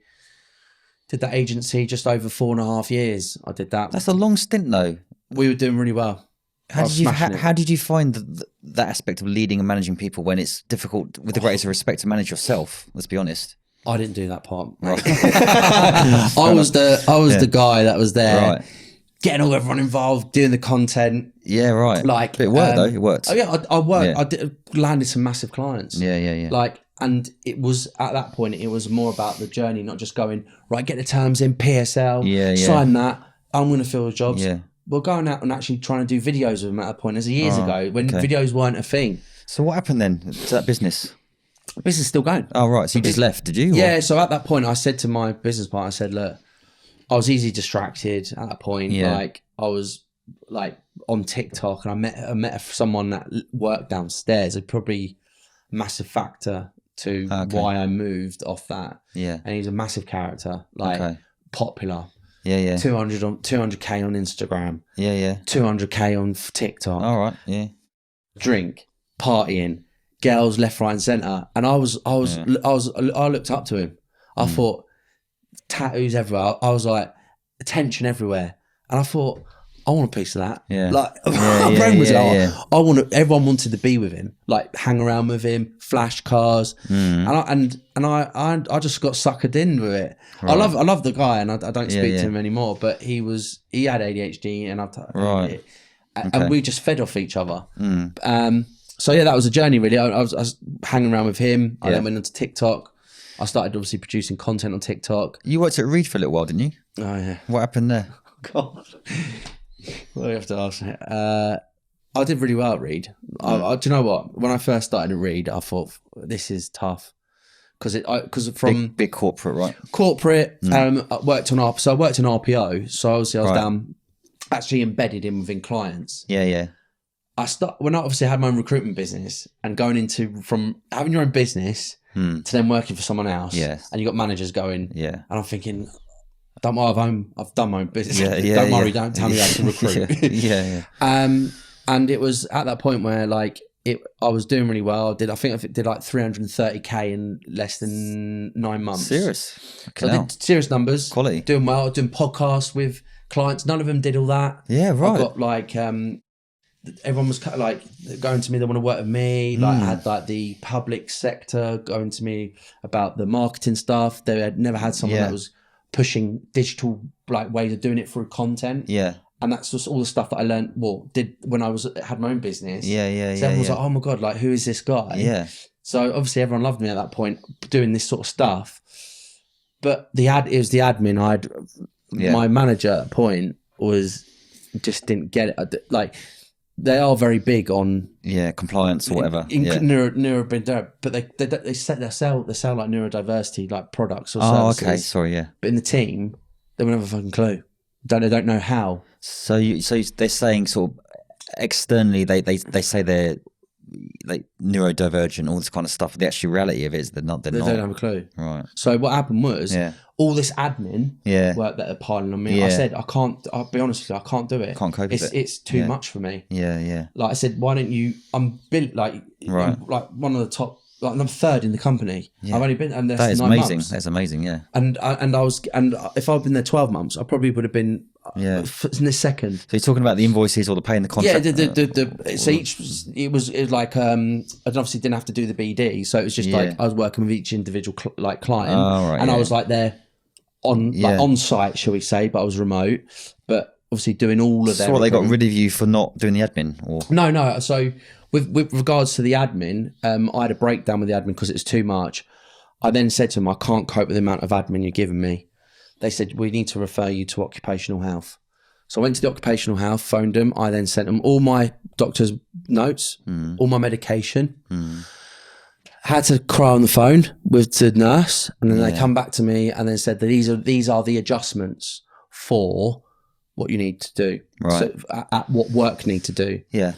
Did that agency just over 4.5 years. I did that. That's a long stint though. We were doing really well. How did you find that aspect of leading and managing people when it's difficult, with the greatest respect, to manage yourself? Let's be honest. I didn't do that part. Right. I was the guy that was there, getting everyone involved, doing the content. Yeah, right. Like, but it worked though. It worked. Oh yeah, I worked. Yeah. Landed some massive clients. Yeah. Like, and it was at that point, it was more about the journey, not just going right. Get the terms in PSL. Sign that. I'm going to fill the jobs. Yeah. We're going out and actually trying to do videos with them at a point. As years ago, when videos weren't a thing. So what happened then to that business? The business is still going. Oh, right. So you just left, did you? Yeah. So at that point, I said to my business partner, I said, look, I was easily distracted at that point. Yeah. Like I was like on TikTok and I met someone that worked downstairs. It's probably a massive factor to why I moved off that. Yeah. And he's a massive character, like popular. Yeah. 200K on Instagram. Yeah. 200K on TikTok. All right. Yeah. Drink, partying, girls left, right, and centre. And I looked up to him. I thought tattoos everywhere. I was like, attention everywhere. And I thought, I want a piece of that. Yeah. Like, my brain was everyone wanted to be with him, like hang around with him, flash cars. And I just got suckered in with it. Right. I love the guy, and I don't speak to him anymore, but he had ADHD, and and we just fed off each other. So that was a journey really. I was hanging around with him. I then went into TikTok. I started obviously producing content on TikTok. You worked at Reed for a little while, didn't you? Oh yeah. What happened there? God. Well, you have to ask. I did really well at Reed. Do you know what? When I first started at Reed, I thought this is tough because from big corporate, right? Corporate. I worked on so I worked in RPO. So obviously I was down, actually embedded within clients. Yeah. When I obviously had my own recruitment business and going from having your own business to then working for someone else. Yes. And you got managers going. Yeah. And I'm thinking, I've done my own business. Don't worry, don't tell me how to recruit. And it was at that point where I was doing really well. I think I did like 330k in less than 9 months. Serious? So I did serious numbers. Quality. Doing well, doing podcasts with clients. None of them did all that. Yeah, right. I got like, everyone was kind of like going to me, they want to work with me. Like I had like the public sector going to me about the marketing stuff. They had never had someone that was pushing digital like ways of doing it through content. Yeah. And that's just all the stuff that I learned, did when I had my own business. Yeah. So everyone was like, oh my God, like who is this guy? Yeah. So obviously everyone loved me at that point doing this sort of stuff. But it was the admin. My manager at that point just didn't get it. Like they are very big on compliance or whatever. But they sell like neurodiversity like products or services. Oh, okay, sorry, yeah. But in the team, they won't have a fucking clue. They don't know how. So they're saying sort of externally they say they're like neurodivergent, all this kind of stuff. But the actual reality of it is they don't have a clue. Right. So what happened was all this admin work that are piling on me. I said, I'll be honest with you, I can't do it. Can't cope with it. It's too much for me. Yeah. Like I said, why don't you, I'm built like one of the top, like I'm third in the company. I've only been, and that is 9 amazing. months. That's amazing, yeah. And if I'd been there 12 months, I probably would have been in the second. So you're talking about the invoices or the paying the contract? Yeah, so it was like I obviously didn't have to do the BD, so it was just like I was working with each individual client, I was like there on site, shall we say, but I was remote, but obviously doing all of that. So they got rid of you for not doing the admin, or no? So with regards to the admin, I had a breakdown with the admin because it was too much. I then said to them, I can't cope with the amount of admin you're giving me. They said, we need to refer you to occupational health. So I went to the occupational health, phoned them. I then sent them all my doctor's notes, all my medication. Had to cry on the phone with the nurse. And then they come back to me and then said that these are the adjustments for what you need to do. Right. So at what work need to do. Yeah.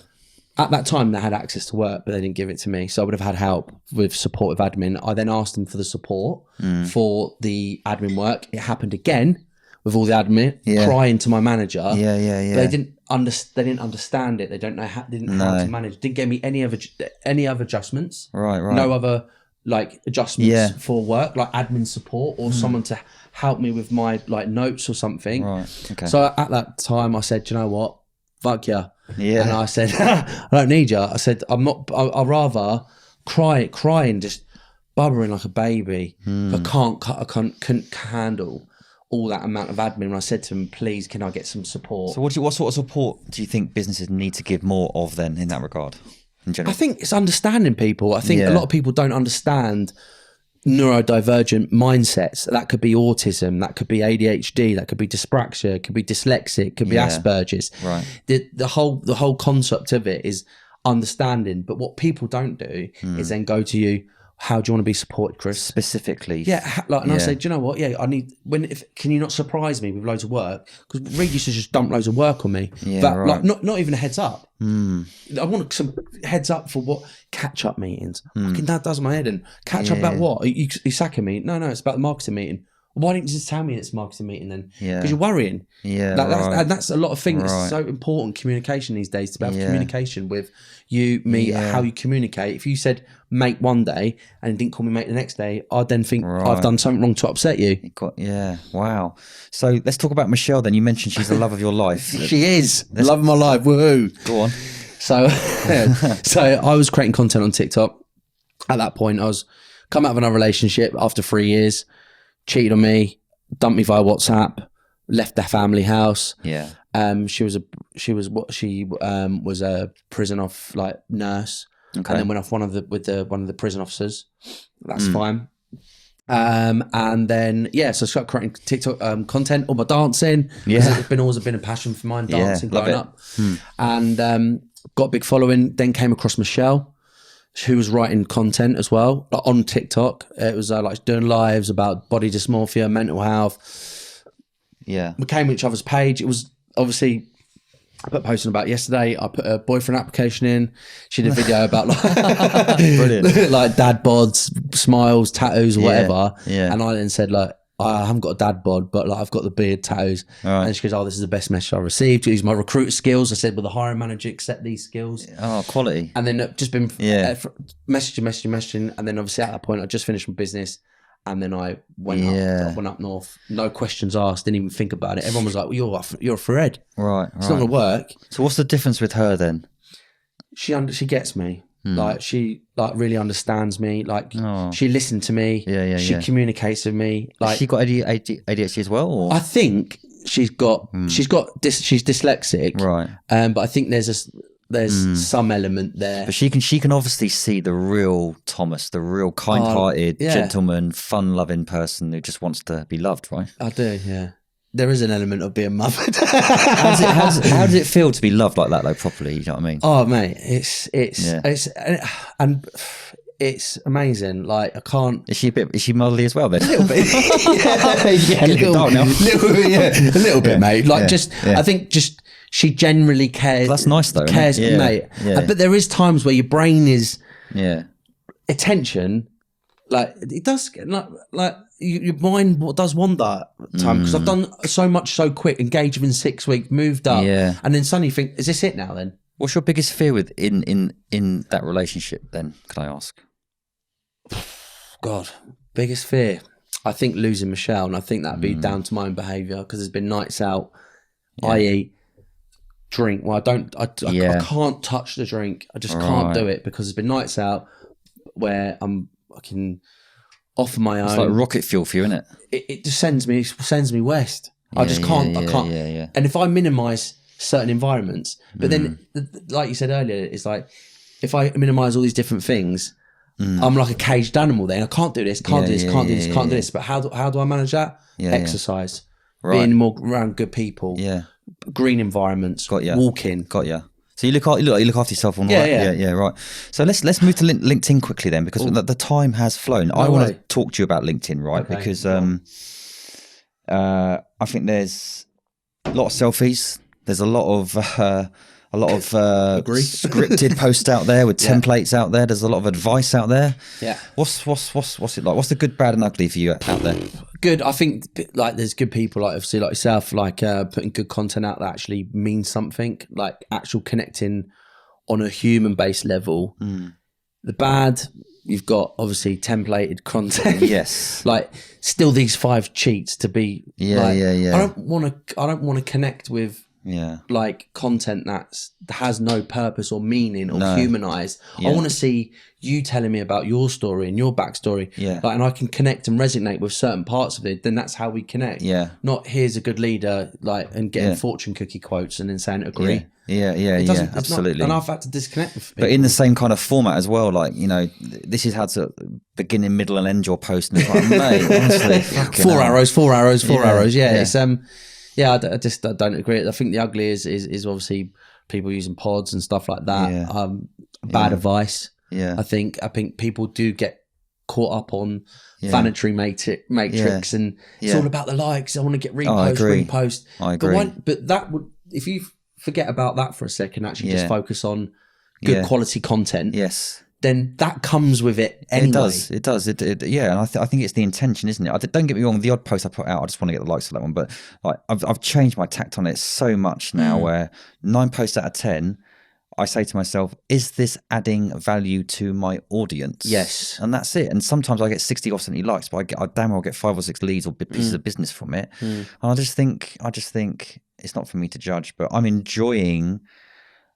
At that time, they had access to work, but they didn't give it to me. So I would have had help with support with admin. I then asked them for the support for the admin work. It happened again with all the admin, crying to my manager. Yeah. They didn't understand it. They didn't know how to manage. Didn't give me any other adjustments. Right. No other like adjustments for work, like admin support or someone to help me with my like notes or something. Right. Okay. So at that time, I said, you know what? Fuck yeah. Yeah. And I said, I don't need you. I said, I'd rather cry and just bubbling like a baby. I couldn't handle all that amount of admin. And I said to him, please, can I get some support? So what sort of support do you think businesses need to give more of then in that regard, in general? I think it's understanding people. I think a lot of people don't understand neurodivergent mindsets. That could be autism, that could be ADHD, that could be dyspraxia, it could be dyslexic, could be Asperger's. Right. The whole concept of it is understanding. But what people don't do is then go to you, how do you want to be supported, Chris? Specifically. Yeah, I said, do you know what? Yeah, I need. Can you not surprise me with loads of work? Because Reed used to just dump loads of work on me. Yeah, but right. like not even a heads up. I want some heads up for what catch up meetings. Fucking that does my head in. Catch up about what? You sacking me? No, it's about the marketing meeting. Why didn't you just tell me it's a marketing meeting then? Yeah. Because you're worrying. Yeah. That's a lot of things. It's so important, communication these days, to be able to communication with you, me, how you communicate. If you said mate one day and didn't call me mate the next day, I'd then think I've done something wrong to upset you. Wow. So let's talk about Michelle then. You mentioned she's the love of your life. She is. The love of my life. Woohoo. Go on. So, so I was creating content on TikTok. At that point, I was come out of another relationship after 3 years, cheated on me, dumped me via WhatsApp, left their family house. Yeah. She was a prison nurse, and then went off one of the prison officers. That's fine. And then so I started creating TikTok content, all my dancing. It's always been a passion for mine, dancing growing up. And got a big following. Then came across Michelle, who was writing content as well, like on TikTok. It was like doing lives about body dysmorphia, mental health. Yeah. We came on each other's page. It was obviously, I put a post on about yesterday. I put a boyfriend application in. She did a video about brilliant. like dad bods, smiles, tattoos, or whatever. Yeah. And I then said I haven't got a dad bod, but I've got the beard, tattoos. Right. And she goes, this is the best message I've received. Use my recruiter skills. I said, will the hiring manager accept these skills? Oh, quality. And then just been messaging. And then obviously at that point, I just finished my business. And then I went up north. No questions asked. Didn't even think about it. Everyone was like, well, you're a Fred. Right. It's not going to work. So what's the difference with her then? She gets me. She really understands me. She listened to me. She communicates with me. Has she got ADHD as well? Or? I think she's dyslexic. Right. But I think there's some element there. But she can obviously see the real Thomas, the real kind-hearted, gentleman, fun-loving person who just wants to be loved, right? I do, yeah. There is an element of being mothered. How does it feel to be loved like that, though, properly? You know what I mean? Oh, mate, it's amazing. Like, I can't. Is she motherly as well then? A little bit. A little bit, mate. I think she generally cares. Well, that's nice though. Mate. Yeah. But there is times where your brain is attention. Like it does, like your mind does wander time because I've done so much so quick. Engaged within 6 weeks, moved up, and then suddenly you think, is this it now? Then what's your biggest fear in that relationship? Then can I ask? God, biggest fear. I think losing Michelle, and I think that'd be down to my own behaviour because there's been nights out. I eat, drink. Well, I can't touch the drink. I just can't do it because there's been nights out where I can offer my own. It's like rocket fuel for you, isn't it? It just sends me west. I just can't. I can't. And if I minimise certain environments, but then, like you said earlier, it's like if I minimise all these different things, I'm like a caged animal. Then I can't do this, can't do this. But how do I manage that? Exercise, being more around good people, green environments, walking. Got ya. So you look after yourself on right. So let's move to LinkedIn quickly then because the time has flown. I want to talk to you about LinkedIn, right? Okay, because I think there's a lot of selfies. There's a lot of scripted posts out there with templates out there. There's a lot of advice out there. Yeah. What's it like? What's the good, bad, and ugly for you out there? Good. I think like there's good people like obviously like yourself, like putting good content out that actually means something, like actual connecting on a human based level. The bad, you've got obviously templated content. Yes. Like still these 5 cheats to be. I don't want to connect with. Like content that has no purpose or meaning or humanized. I want to see you telling me about your story and your backstory. Like, and I can connect and resonate with certain parts of it. Then that's how we connect. Not here's a good leader, like, and getting fortune cookie quotes and then saying agree. Absolutely. And I've had to disconnect with people. But in the same kind of format as well, like, you know, this is how to begin, middle, and end your post. And it's like, mate, honestly, 4 arrows. It's I don't agree. I think the ugly is obviously people using pods and stuff like that. Bad advice. I think people do get caught up on vanity matrix and it's all about the likes. I want to get repost. I agree. But that would, if you forget about that for a second, actually just focus on good quality content. then that comes with it anyway. It does. Yeah, and I think it's the intention, isn't it? Don't get me wrong. The odd post I put out, I just want to get the likes of that one. But like, I've changed my tact on it so much now. Where 9 posts out of 10, I say to myself, is this adding value to my audience? Yes. And that's it. And sometimes I get 60 or 70 likes, but I damn well get 5 or 6 leads or pieces of business from it. And I just think it's not for me to judge, but I'm enjoying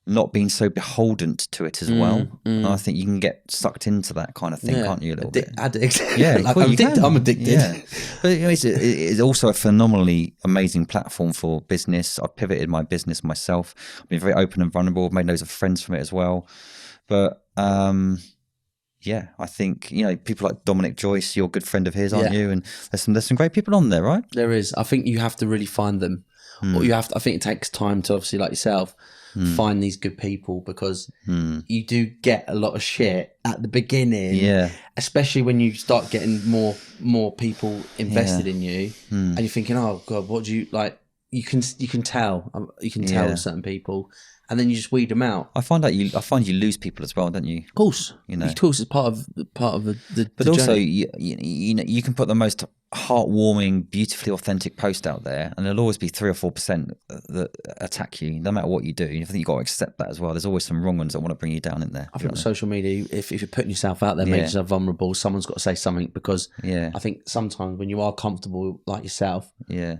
not being so beholden to it as well. And I think you can get sucked into that kind of thing, can't you, a little bit? Addict. Yeah, like, I'm addicted. Yeah. But it's also a phenomenally amazing platform for business. I've pivoted my business myself. I've been very open and vulnerable. I've made loads of friends from it as well. But yeah, I think, people like Dominic Joyce, you're a good friend of his, aren't you? And there's some great people on there, right? There is. I think you have to really find them. Or I think it takes time to, obviously, like yourself, find these good people, because you do get a lot of shit at the beginning, especially when you start getting more people invested in you, and you're thinking, oh god, what do you like? You can tell certain people, and then you just weed them out. I find you lose people as well, don't you? Of course, of course, it's part of the but also you can put the most heartwarming, beautifully authentic post out there, and there'll always be 3 or 4% that attack you, no matter what you do. I think you've got to accept that as well. There's always some wrong ones that want to bring you down in there. I think on social media, if you're putting yourself out there, making yourself vulnerable, someone's got to say something, because I think sometimes when you are comfortable, like yourself,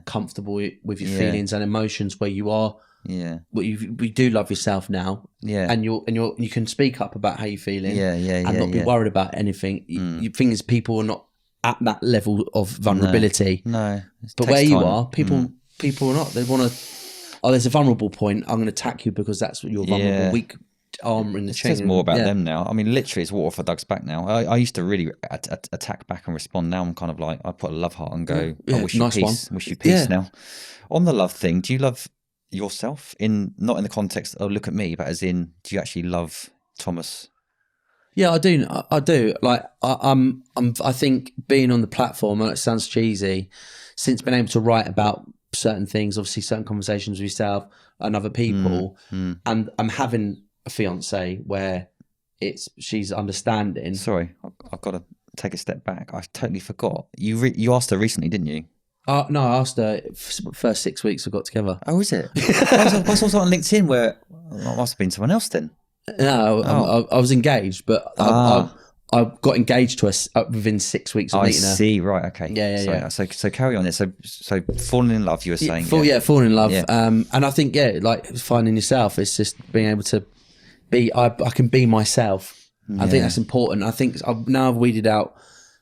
comfortable with your feelings and emotions, where you are, well, you do love yourself now, and you can speak up about how you're feeling, and not be worried about anything. The thing is, people are not at that level of vulnerability. No. But where you are, people are not. They want to, there's a vulnerable point, I'm going to attack you because that's what your vulnerable, weak arm in the chain. It says more about them now. I mean, literally, it's water off a duck's back now. I used to really attack back and respond. Now I'm kind of like, I put a love heart and go, I wish you peace. Wish you peace now. On the love thing, do you love yourself? Not in the context of look at me, but as in, do you actually love Thomas? Yeah, I do. I do. Like, I think being on the platform, and it sounds cheesy, since being able to write about certain things, obviously certain conversations with yourself and other people, and I'm having a fiancée where she's understanding. Sorry, I've got to take a step back. I totally forgot. You asked her recently, didn't you? No, I asked her first 6 weeks we got together. Oh, is it? I saw on LinkedIn where it must have been someone else then. No, I was engaged, but I got engaged to her within 6 weeks of meeting her. I see, right, okay. Yeah. So carry on. So falling in love, you were saying. Falling in love. Yeah. And I think, like finding yourself, it's just being able to be, I can be myself. I think that's important. I think I've weeded out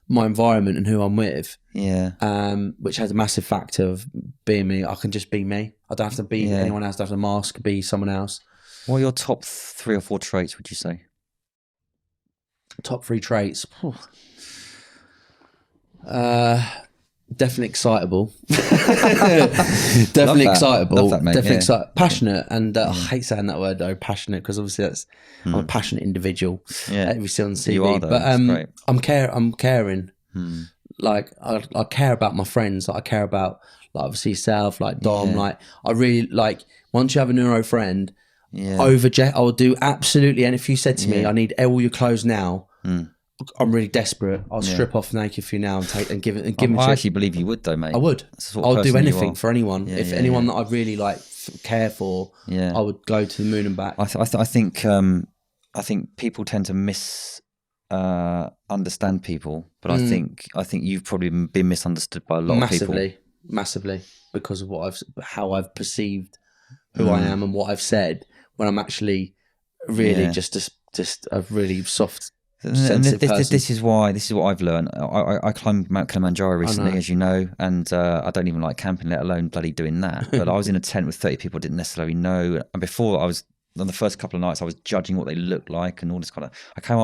my environment and who I'm with. Which has a massive factor of being me. I can just be me. I don't have to be anyone else. I don't have to mask, be someone else. What are your top 3 or 4 traits, would you say? Top 3 traits. Definitely excitable. Definitely excitable. Love that, mate. Definitely passionate, and I hate saying that word though, passionate, because obviously that's I'm a passionate individual. We see on TV. You are, though. But great. I'm caring. Like I care about my friends. Like, I care about, like, obviously yourself, like Dom. Like, I really, like, once you have a neuro friend, I will do absolutely. And if you said to me, I need all your clothes now, I'm really desperate, I'll strip off naked for you now and give it. I actually believe you would, though, mate. I would. I'll do anything for anyone. If anyone that I really like care for, I would go to the moon and back. I think people tend to understand people, but I think you've probably been misunderstood by a lot of people. Massively, because of how I've perceived who I am and what I've said, when I'm actually really just a really soft, sensitive person. This is what I've learned. I climbed Mount Kilimanjaro recently, as you know, and I don't even like camping, let alone bloody doing that. But I was in a tent with 30 people I didn't necessarily know, and before I was on the first couple of nights, I was judging what they looked like and all this kind of. I came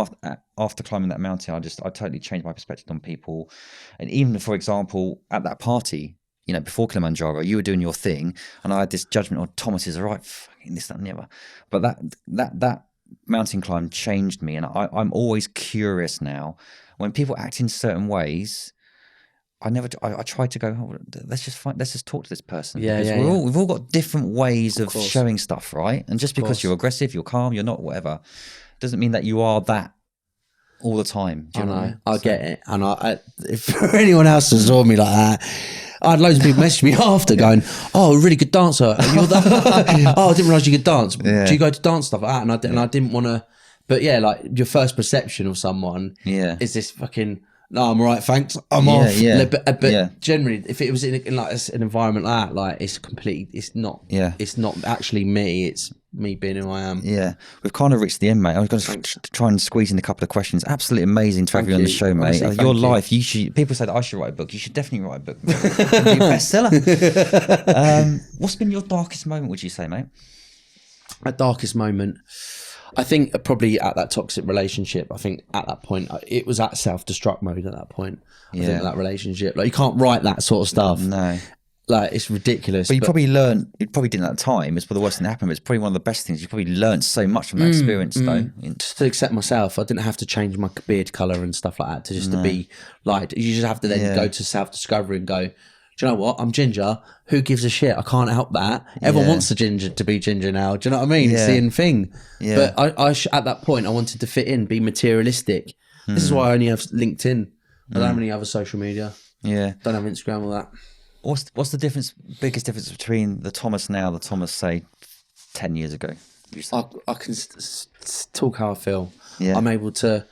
after climbing that mountain. I totally changed my perspective on people, and even, for example, at that party, before Kilimanjaro, you were doing your thing, and I had this judgment on Thomas is all right, fucking this, that, and the other. But that mountain climb changed me, and I'm always curious now. When people act in certain ways, I try to go, let's just talk to this person. We've all got different ways of showing stuff, right? And just because you're aggressive, you're calm, you're not, whatever, doesn't mean that you are that all the time. Do you know what I mean? I get it. And if for anyone else that saw me like that, I had loads of people message me after going, "Oh, really good dancer. You're that." "Oh, I didn't realise you could dance. Yeah. Do you go to dance stuff like that?" And I didn't want to. But yeah, like your first perception of someone is this fucking. "No, I'm all right, thanks. I'm off." Yeah. But generally, if it was in like an environment like that, like it's completely. It's not. Yeah. It's not actually me. It's me being who I am. Yeah, we've kind of reached the end, mate. I was going to try and squeeze in a couple of questions. Absolutely amazing to have you on the show, mate. Honestly, your life, you should. People say that I should write a book. You should definitely write a book. Be a bestseller. What's been your darkest moment? Would you say, mate? My darkest moment, I think probably at that toxic relationship. I think at that point, it was at self-destruct mode at that point. I think that relationship, like you can't write that sort of stuff. No. Like it's ridiculous. But you probably didn't at the time. It's probably the worst thing that happened, but it's probably one of the best things. You probably learned so much from that experience though. Just to accept myself. I didn't have to change my beard colour and stuff like that to be like, you just have to then go to self-discovery and go, "Do you know what? I'm ginger. Who gives a shit? I can't help that. Everyone wants the ginger to be ginger now. Do you know what I mean? It's the end thing." Yeah. But I at that point, I wanted to fit in, be materialistic. This is why I only have LinkedIn. I don't have any other social media. Yeah. Don't have Instagram or that. What's the biggest difference between the Thomas now, the Thomas, say, 10 years ago? I can talk how I feel. Yeah. I'm able to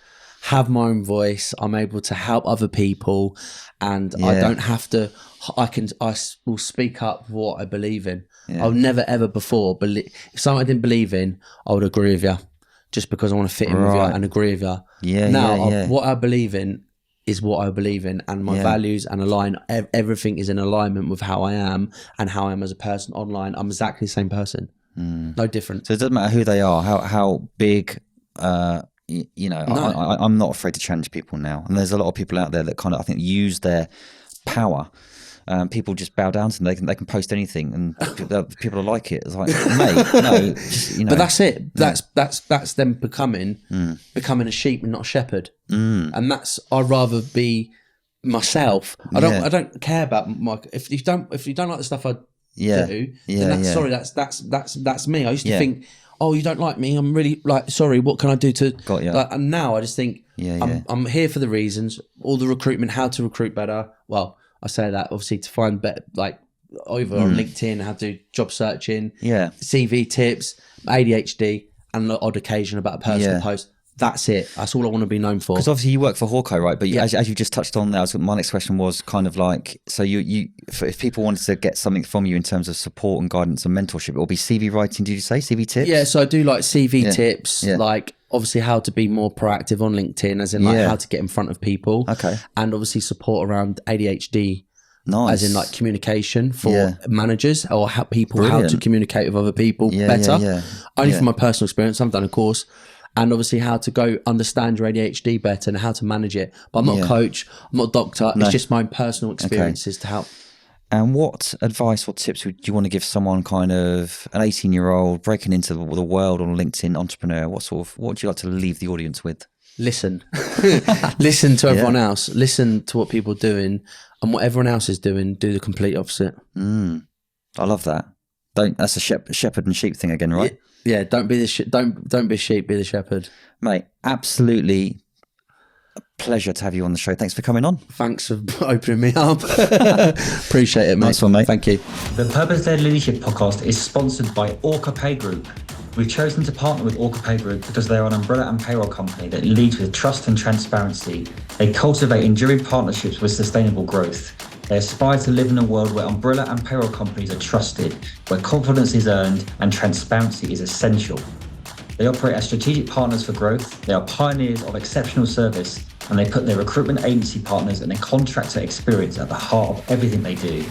have my own voice. I'm able to help other people, and I don't have to. I will speak up for what I believe in. Yeah. I've never ever before believe. If something I didn't believe in, I would agree with you, just because I want to fit in with you and agree with you. Yeah. Now, what I believe in is what I believe in, and my values and everything is in alignment with how I am and how I am as a person online. I'm exactly the same person, no different. So it doesn't matter who they are, how big. I'm not afraid to challenge people now, and there's a lot of people out there that kind of I think use their power. People just bow down to them. They can post anything, and people like it. It's like, mate, no. Just, But that's it. That's them becoming a sheep and not a shepherd. And I'd rather be myself. I don't care about my. If you don't like the stuff I do, then sorry, that's me. I used to think, "Oh, you don't like me? I'm really sorry. What can I do to?" Got you. And now I just think, I'm here for the reasons. All the recruitment, how to recruit better. Well, I say that obviously to find better, over on LinkedIn, how to do job searching, CV tips, ADHD, and the odd occasion about a personal post. That's it. That's all I want to be known for. Because obviously you work for Hawkeye, right? But as you just touched on there, my next question was kind of like, so if people wanted to get something from you in terms of support and guidance and mentorship, it will be CV writing. Did you say CV tips? Yeah, so I do CV tips, obviously how to be more proactive on LinkedIn, as in how to get in front of people. Okay. And obviously support around ADHD. Nice. As in communication for managers, or how to communicate with other people better. Only from my personal experience, I've done a course. And obviously how to go understand your ADHD better and how to manage it. But I'm not a coach, I'm not a doctor. No. It's just my own personal experiences to help. And what advice or tips would you want to give someone, kind of an 18-year-old breaking into the world on LinkedIn, entrepreneur? What would you like to leave the audience with? Listen. Listen to everyone else. Listen to what people are doing, and what everyone else is doing, do the complete opposite. I love that. That's a shepherd and sheep thing again, right? Yeah, don't be don't be a sheep, be the shepherd. Mate, absolutely a pleasure to have you on the show. Thanks for coming on. Thanks for opening me up. Appreciate it, mate. Nice one, mate. Thank you. The Purpose-Led Leadership Podcast is sponsored by Orca Pay Group. We've chosen to partner with Orca Pay Group because they are an umbrella and payroll company that leads with trust and transparency. They cultivate enduring partnerships with sustainable growth. They aspire to live in a world where umbrella and payroll companies are trusted, where confidence is earned and transparency is essential. They operate as strategic partners for growth. They are pioneers of exceptional service, and they put their recruitment agency partners and their contractor experience at the heart of everything they do.